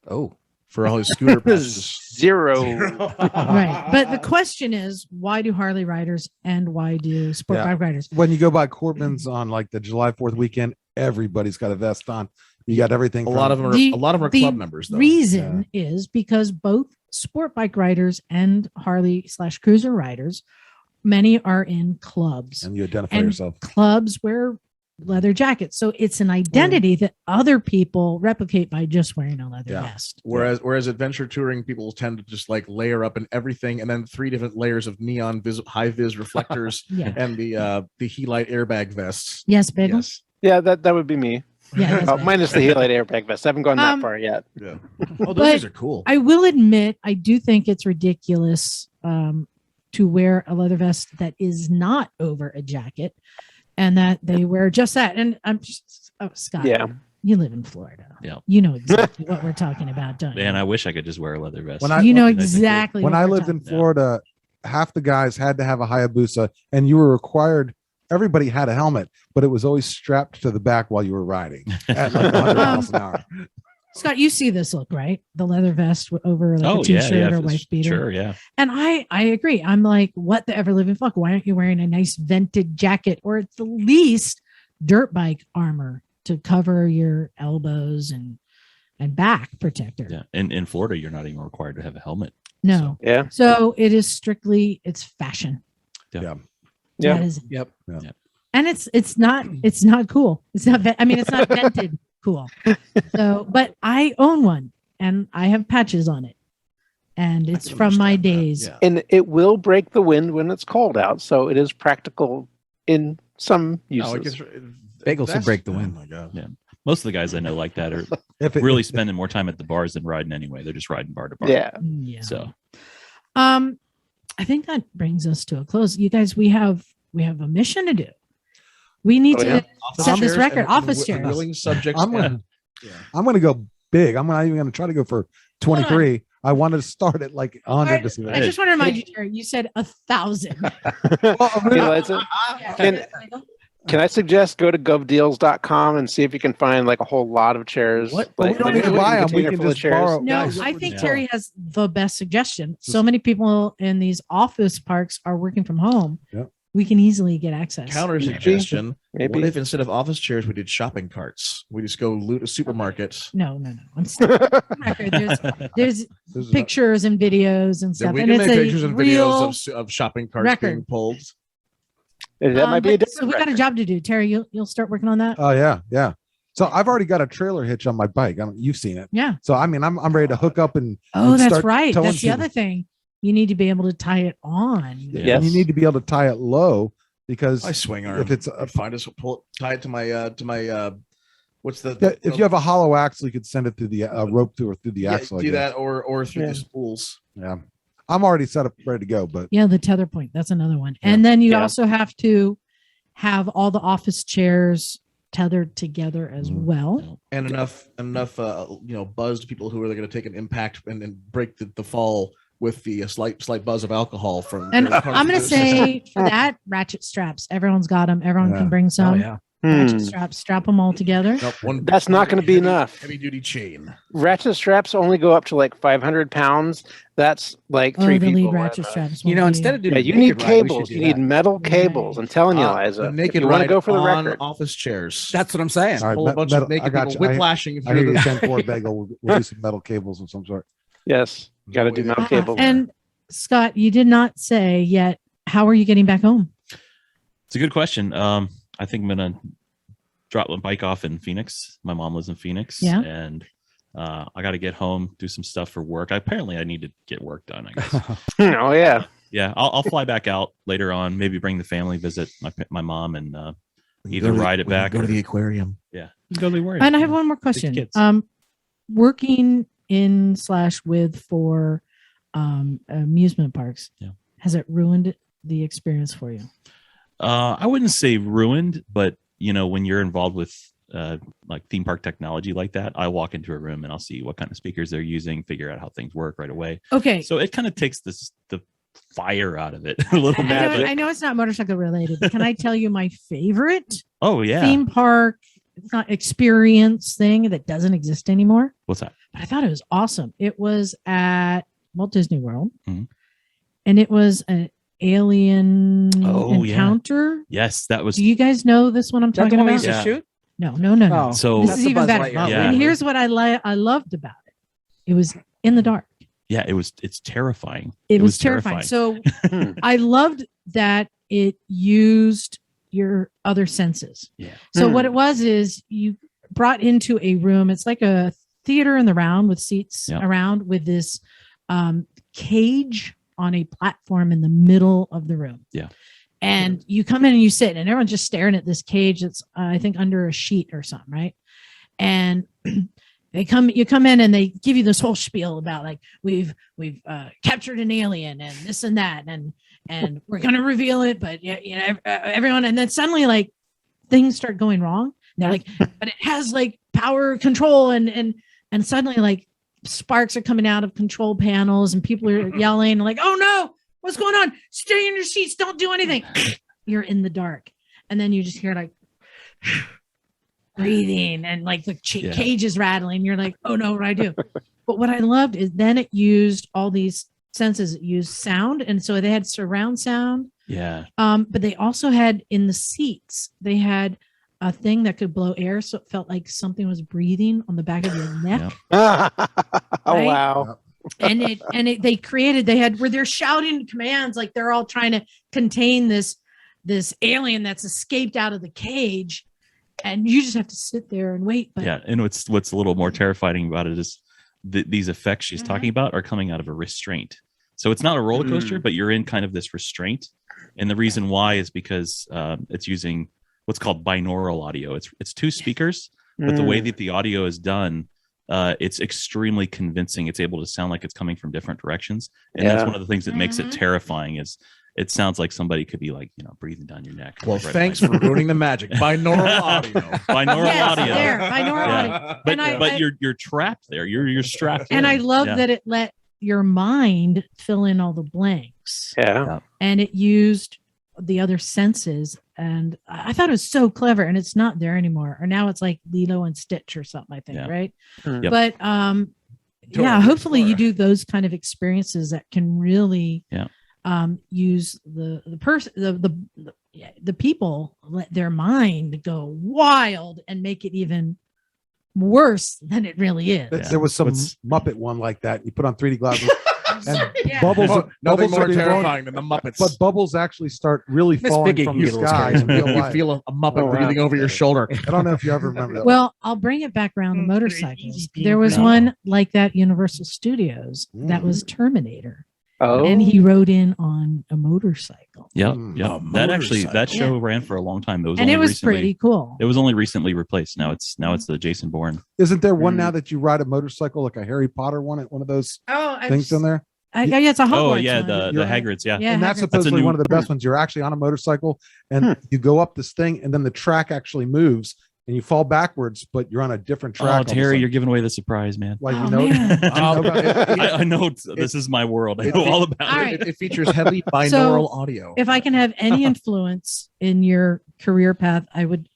Oh, for all his scooter patches? Zero. Right. But the question is, why do Harley riders and why do sport Yeah. bike riders? When you go by Corbin's on like the July 4th weekend, everybody's got a vest on. You got everything. A lot of them are The- club the members though. Reason is because both sport bike riders and Harley/cruiser riders, many are in clubs. and you identify and yourself. Clubs wear leather jackets. So it's an identity that other people replicate by just wearing a leather Yeah. vest. Whereas adventure touring people tend to just like layer up in everything and then 3 different layers of neon high vis reflectors Yeah. and the helite airbag vests. Yes, Bagel? Yes. Yeah, that would be me. Yeah, that's Oh, Bagel. minus the helite airbag vest. I haven't gone that Um, far yet. Yeah. Oh, those But things are cool. I will admit, I do think it's ridiculous to wear a leather vest that is not over a jacket and that they wear just that. And I'm just, Scott, Yeah. you live in Florida. Yeah. You know exactly what we're talking about, don't Man, you? I wish I could just wear a leather vest. When I- You know I think it- exactly. When what I we're lived in talking Florida, half the guys had to have a Hayabusa, and you were required. Everybody had a helmet, but it was always strapped to the back while you were riding at like 100 miles an hour. about. Scott, you see this look, right? The leather vest over like a Oh yeah, t-shirt yeah, or for wife beater. sure, yeah. And I agree. I'm like, what the ever living fuck? Why aren't you wearing a nice vented jacket or at the least dirt bike armor to cover your elbows and back protector? Yeah, and in Florida, you're not even required to have a helmet. No. Yeah. So it is strictly it's fashion. Yeah. That is, Yep. and it's not cool. It's not. It's not vented cool. So, but I own one and I have patches on it, and it's can from my understand that, days. yeah. And it will break the wind when it's cold out, so it is practical in some No, uses. that's- Bagels will break the wind. Oh my god. Yeah. Most of the guys I know like that are If it, really spending more time at the bars than riding anyway. They're just riding bar to bar. Yeah. Yeah. So I think that brings us to a close. You guys, we have a mission to do. We need Oh, to yeah. set this chairs record. and Office chairs. Willing subjects. I'm gonna, Yeah. I'm gonna go big. I'm not even gonna try to go for 23. I wanted to start at like 100 to see I that. just want to remind you, Terry, you said 1,000. Hey, Liza, can I suggest go to govdeals.com and see if you can find like a whole lot of chairs? What? But we Like, don't like need to a buy them. We container can full of just chairs. borrow. No, Guys, I think Yeah. Terry has the best suggestion. So many people in these office parks are working from home. Yeah. We can easily get access. Counter Maybe. suggestion. Maybe. What if instead of office chairs, we did shopping carts? We just go loot a supermarket. No. I'm still record. There's This is pictures and videos and Then stuff, we and can it's make a pictures and real. videos of shopping carts record. being pulled. That might be a but- different so we got a record. job to do. Terry, you'll start working on that. Oh yeah. So I've already got a trailer hitch on my bike. You've seen it. Yeah. So I mean, I'm ready to hook up and Oh, and that's start right. towing That's the people. other thing. You need to be able to tie it on. Yeah. And you need to be able to tie it low because I swing arm. if it's I'd find us tie it to my what's the if you have a hollow axle, you could send it through the rope through the axle. I do guess. that or through Yeah. the spools. Yeah, I'm already set up, ready to go. But Yeah, the tether point. That's another one. And then you Yeah. also have to have all the office chairs tethered together as Mhm. well. And enough buzz to people who are going to take an impact and break the fall with the slight buzz of alcohol from. And their I'm going to contributions. say for that, ratchet straps. Everyone's got them. Everyone Yeah. can bring Oh some. yeah. Ratchet straps. Strap them all together. Nope, one That's not gonna be heavy- enough. Heavy duty chain. Ratchet straps only go up to like 500 pounds. That's like Oh, three the people. lead ratchet straps. You won't know, be- instead of doing Yeah, you naked need ride, we should cables. do You need that. metal cables. I'm telling you, Liza. The If naked you want to ride go for the on record. office chairs. That's what I'm saying. all right, Whole bunch metal- of naked I got people you. whiplashing. I hear you, through 10-4 Bagel. We'll do some metal cables of some sort. Yes, you got to do metal cables. And Scott, you did not say yet, how are you getting back home? It's a good question. I think I'm gonna drop my bike off in Phoenix. My mom lives in Phoenix, Yeah. and I got to get home, do some stuff for work. Apparently, I need to get work done. I guess. Oh yeah. Yeah, I'll fly back out later on. Maybe bring the family, visit my mom, and either ride it back Go to or the aquarium. go to the aquarium. And I have one more question. kids. Working in / with for amusement parks, Yeah. has it ruined the experience for you? I wouldn't say ruined, but when you're involved with like theme park technology like that, I walk into a room and I'll see what kind of speakers they're using, figure out how things work right away. Okay. So it kind of takes the fire out of it a little bit. I know it's not motorcycle related, but can I tell you my favorite Oh yeah, theme park, it's not experience thing that doesn't exist anymore? what's that? But I thought it was awesome. It was at Walt Disney World, Mhm. and it was an alien Oh, yeah. encounter. Yes, that was. Do you guys know this one I'm Is that the talking one we about? used to Yeah. shoot? No. Oh, So- This that's is the even Buzz better. Lightyear. Yeah. And here's what I loved about it. It was in the dark. Yeah, it's terrifying. It was terrifying. So Hmm. I loved that it used your other senses. Yeah. So Hmm. what it was is you brought into a room. It's like a theater in the round with seats Yeah. around with this cage on a platform in the middle of the room. Yeah. And you come in and you sit, and everyone's just staring at this cage that's I think under a sheet or something, right? And you come in and they give you this whole spiel about like we've captured an alien and this and that and we're gonna reveal it, but everyone, and then suddenly like things start going wrong. And they're like, but it has like power control and suddenly like sparks are coming out of control panels and people are yelling like, oh no, what's going on? Stay in your seats, don't do anything. You're in the dark, and then you just hear like breathing and like the Yeah. cage is rattling. You're like, oh no, what do I do? But what I loved is then it used all these senses. It used sound, and so they had surround sound. Yeah. But they also had in the seats, they had a thing that could blow air, so it felt like something was breathing on the back of your neck. Yeah. Oh Right? wow. They created, where they're shouting commands like they're all trying to contain this alien that's escaped out of the cage, and you just have to sit there and wait. But Yeah. And what's a little more terrifying about it is these effects she's Mhm. talking about are coming out of a restraint. So it's not a roller coaster, but you're in kind of this restraint. And the reason why is because it's using what's called binaural audio. It's two speakers, but the way that the audio is done, it's extremely convincing. It's able to sound like it's coming from different directions. And that's Yeah. one of the things that makes it Mhm. terrifying is it sounds like somebody could be like, breathing down your neck. Well, right thanks behind for ruining the magic. Binaural audio. binaural yes, audio. there, binaural Yeah. audio. But And I- but I- you're trapped there. You're strapped And in. I love Yeah. that it let your mind fill in all the blanks, Yeah. and it used the other senses. And I thought it was so clever, and it's not there anymore. Or now it's like Lilo and Stitch or something, I think, Yeah. right? Hmm. Yep. But Dora yeah, hopefully you Explorer. do those kind of experiences that can really Yeah. use the person, the people, let their mind go wild and make it even worse than it really is. Yeah. There was some What's- Muppet one like that. You put on 3D glasses, And Yeah. bubbles, Nothing bubbles more will be blowing- terrifying than the Muppets. but bubbles actually start really Miss falling Piggy from can the get a little sky. scary. in real you life. feel a Muppet Oh, wow. breathing over your shoulder. I don't know if you ever remember that. Well, I'll bring it back around to motorcycles. There was No. one like that at Universal Studios that Mm. was Terminator, Oh, and he rode in on a motorcycle, Yep. Mm. Yep. A That actually, that motorcycle. show ran for a long time. It was and only it was recently, pretty cool. It was only recently replaced. Now it's the Jason Bourne. Isn't there one now that you ride a motorcycle like a Harry Potter one at one of those Oh, things in there? yeah, it's a Hogwarts Oh yeah, one. the You're- Hagrid's. Yeah. Yeah, And that's Hagrid. That's a supposedly new- one of the best ones. You're actually on a motorcycle and you go up this thing and then the track actually moves and you fall backwards, but you're on a different track. Oh, all of a Terry, sudden. you're giving away the surprise, man. Like, Oh, you know, man. did you know about it? I know this is my world. I know all about All it. right. It features heavy binaural audio. If I can have any influence in your career path, I would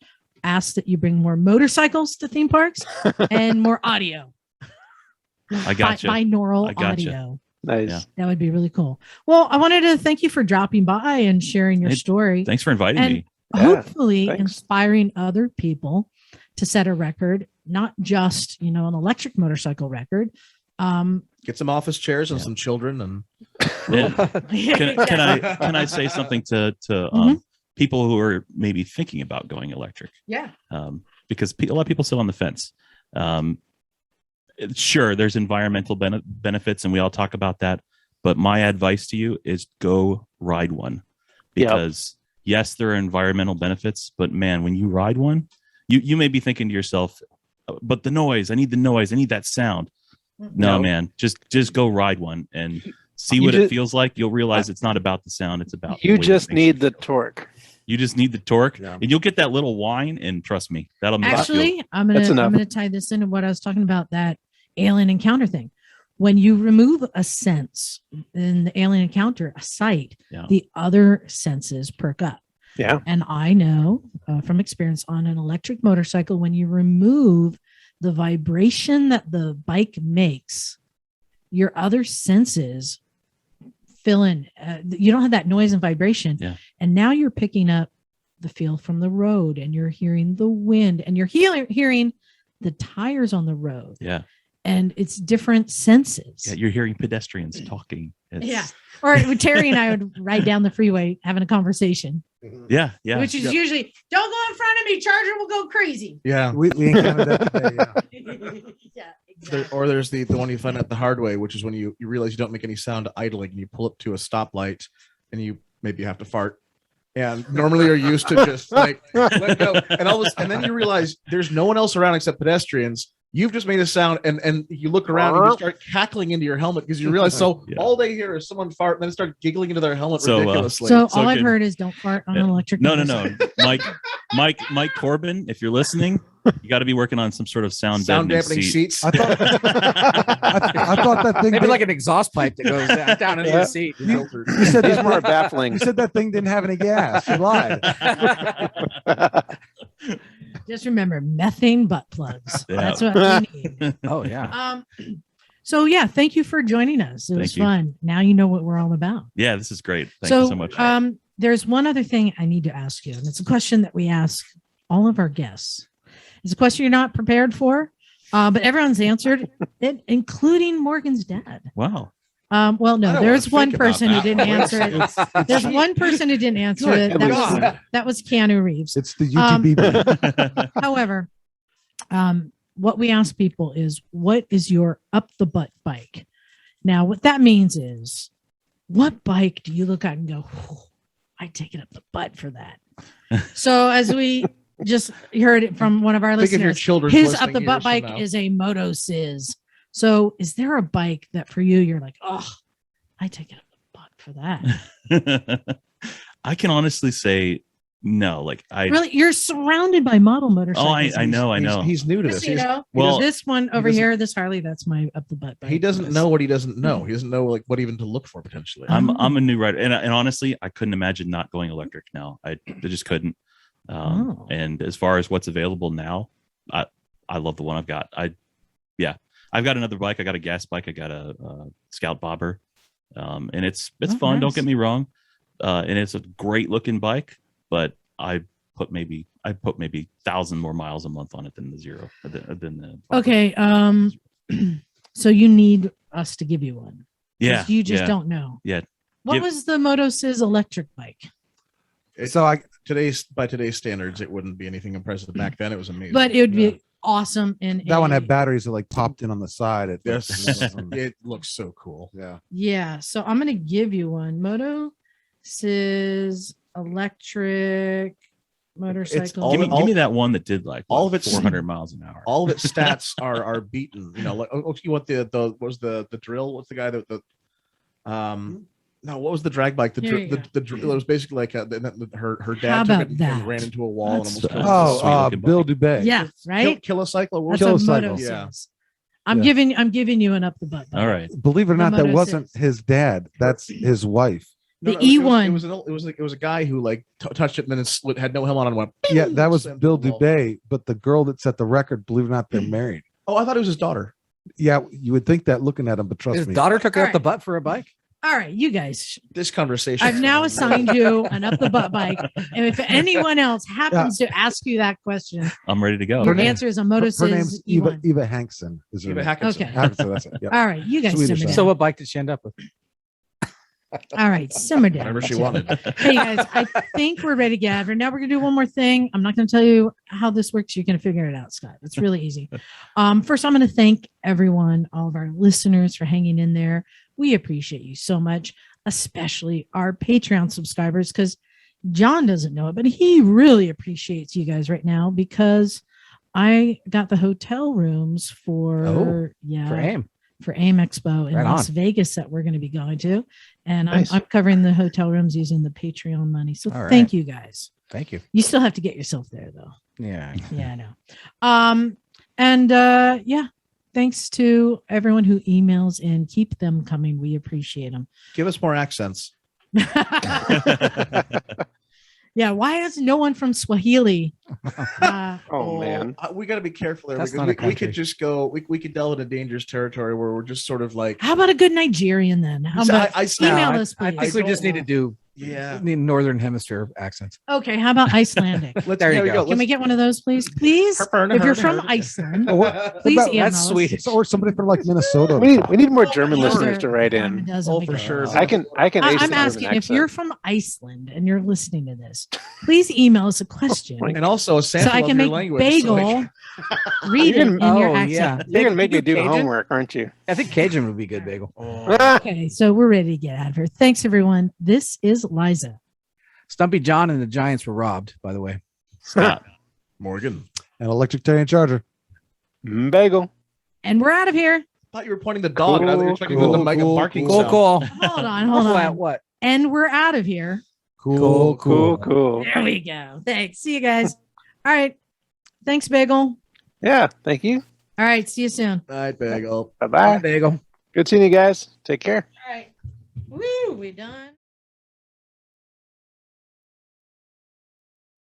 ask that you bring more motorcycles to theme parks and more audio. I gotcha. Binaural I gotcha. audio. nice. Yeah. That would be really cool. Well, I wanted to thank you for dropping by and sharing your Hey, story. Thanks for inviting And me. Yeah, Hopefully thanks. inspiring other people to set a record, not just, an electric motorcycle record. Get some office chairs and Yeah. some children, and Yeah. Can I say something to people who are maybe thinking about going electric? Yeah. Because a lot of people sit on the fence. Sure, there's environmental benefits, and we all talk about that. But my advice to you is go ride one, Yep. because yes, there are environmental benefits, but man, when you ride one, you may be thinking to yourself, but the noise, I need that sound. No, No. man, just go ride one and see You what it just- feels like. You'll realize it's not about the sound; it's about the You way that just makes need the torque. You just need the torque, Yeah. and you'll get that little whine. And trust me, that'll make you feel. Actually, That's enough. I'm gonna tie this into what I was talking about, that alien encounter thing. When you remove a sense in the alien encounter, a sight, Yeah. the other senses perk up. Yeah. And I know from experience on an electric motorcycle, when you remove the vibration that the bike makes, your other senses fill in. You don't have that noise and vibration. Yeah. And now you're picking up the feel from the road, and you're hearing the wind, and you're hearing the tires on the road. Yeah, And it's different senses. yeah, you're hearing pedestrians talking. It's, Yeah. Or Terry and I would ride down the freeway having a conversation, yeah, yeah. which is usually, don't go in front of me, Charger will go crazy. yeah. we encountered that today. Yeah. Yeah, Or there's the one you find out the hard way, which is when you realize you don't make any sound idling, and you pull up to a stoplight, and you maybe have to fart. And normally you're used to just like let go, and then you realize there's no one else around except pedestrians. You've just made a sound, and you look around and you start cackling into your helmet because you realize Yeah. all they hear is someone fart, and then start giggling into their helmet So, ridiculously. So So all I've good. heard is don't fart on an electric. No, motorcycle. Mike Corbin, if you're listening, you got to be working on some sort of sound sound deadening dampening seat. seats. I thought that thing. Maybe did- like an exost pipe that goes down into Yeah. the seat. you said These that, more baffling. you said that thing didn't have any gas. You lied. Just remember methane butt plugs. Yeah. That's what we need. Oh yeah. So yeah, thank you for joining us. It was Thank you. fun. Now you know what we're all about. Yeah, this is great. Thank you so much. There's one other thing I need to ask you, and it's a question that we ask all of our guests. It's a question you're not prepared for, but everyone's answered it, including Morgan's dad. Wow. Well, I no, don't there's wanna one think about person who that didn't one. answer it. There's one person who didn't answer Good it. God. That was Keanu Reeves. It's the UTB. However, what we ask people is, what is your up the butt bike? Now, what that means is, what bike do you look at and go, I'd take it up the butt for that? So as we just heard it from one of our Think of your listeners, children. his listening up the butt years from bike now. is a Moto Sizz. So is there a bike that for you, you're like, oh, I take it up the butt for that? I can honestly say no. Like I Really? You're surrounded by model Oh, motorcycles. I know. He's new to Just this. so you know, Well, this one over doesn't- here, this Harley, that's my up the butt bike. He doesn't know what he doesn't know. He doesn't know like what even to look for potentially. I'm a new rider, and honestly, I couldn't imagine not going electric now. I just couldn't. Oh. And as far as what's available now, I love the one I've got. I've got another bike. I got a gas bike. I got a Scout Bobber, and it's Oh, fun. nice. Don't get me wrong, and it's a great looking bike. But I put maybe 1,000 more miles a month on it than the zero. Than the Bobber. Okay. So you need us to give you one. Yeah. You just yeah. don't know. Yeah. What Give- was the Moto Sizz electric bike? So by today's standards, it wouldn't be anything impressive. Back then, it was amazing. But it would be awesome in That one a- had batteries that like popped in on the side. it looks so cool. Yeah. Yeah, so I'm gonna give you one. Moto Sizz electric motorcycle. all Give me, all- give me that one that did like all what, of its- 400 miles an hour. All of its stats are beaten. You know, like you want the what was the drill? What's the guy that no, what was the drag bike? The Here you go. drill. It was basically like her How dad took about it and that? ran into a wall That's and almost the- killed Oh, himself. sweet-looking Bill bike. Dubay. Yeah, right. Kill a cycle. What was That's it? a Kill Moto a Sizz. cycle. I'm Yeah. giving you an up the butt. bike. All right. Believe it or The not, that Moto wasn't Sizz. his dad. That's his wife. The it was- E1. It was a guy who like touched it and then it split, had no helmet on and went. Yeah, that was slammed Bill into the wall. Dubay. But the girl that set the record, believe it or not, they're married. Oh, I thought it was his daughter. Yeah, you would think that looking at him, but trust His me. daughter took her All up the right. butt for a bike. All right, you guys. This conversation. I've now assigned you an up the butt bike, and if anyone else happens to ask you that question, I'm ready to go. your name- answer is a Moto Her name's Sizz Eva, E1. Eva Hankson. Is her Eva name. Hackinson. Okay. Hankson, that's it. Yeah. All right, you guys Swedish simmer name. So down. what bike did she end up with? All right, simmer down. Whatever she wanted. Hey guys, I think we're ready to get out of here. Now we're gonna do one more thing. I'm not gonna tell you how this works. You can figure it out, Scott. It's really easy. First, I'm gonna thank everyone, all of our listeners, for hanging in there. We appreciate you so much, especially our Patreon subscribers, because John doesn't know it, but he really appreciates you guys right now because I got the hotel rooms for For AIM. for AIM Expo in Right Las on. Vegas that we're going to be going to. And Nice. I'm covering the hotel rooms using the Patreon money. So All thank right. you guys. Thank you. You still have to get yourself there though. Yeah. Yeah, I know. Yeah, thanks to everyone who emails in. Keep them coming. We appreciate them. Give us more accents. Yeah, why has no one from Swahili? Oh man. We got to be careful there That's because not a we country. could just go. We could delve into dangerous territory where we're just sort of like. How about a good Nigerian then? How about email us, I please? think we don't just need to know. do Yeah. need Northern Hemisphere accents. Okay, how about Icelandic? There you go. Can we get one of those, please? Please, if you're from Iceland, please about- email That's us. Swedish. Or somebody from like Minnesota. We need more German Those listeners are to write dime a in. dozen Oh, for because- sure. I can ace the I'm German asking if accent. you're from Iceland and you're listening to this, please email us a question And also a so sample I of can your make language. Bagel read You it can- in your oh, accent. yeah. You're gonna make me You do Cajun? homework, aren't you? I think Cajun would be good, Bagel. Okay, so we're ready to get out of here. Thanks, everyone. This is Liza. Stumpy John and the Giants were robbed, by the way. Scott. Morgan. An electric charger. Bagel. And we're out of here. I thought you were pointing the dog, and I was Cool, expecting cool, the mic cool, barking Cool, sound. cool. Hold on. What? And we're out of here. Cool. There we go. Thanks. See you guys. All right. Thanks, Bagel. Yeah. Thank you. All right. See you soon. Night, Bagel. Bye bye. Bagel. Good seeing you guys. Take care. All right. Woo, we done.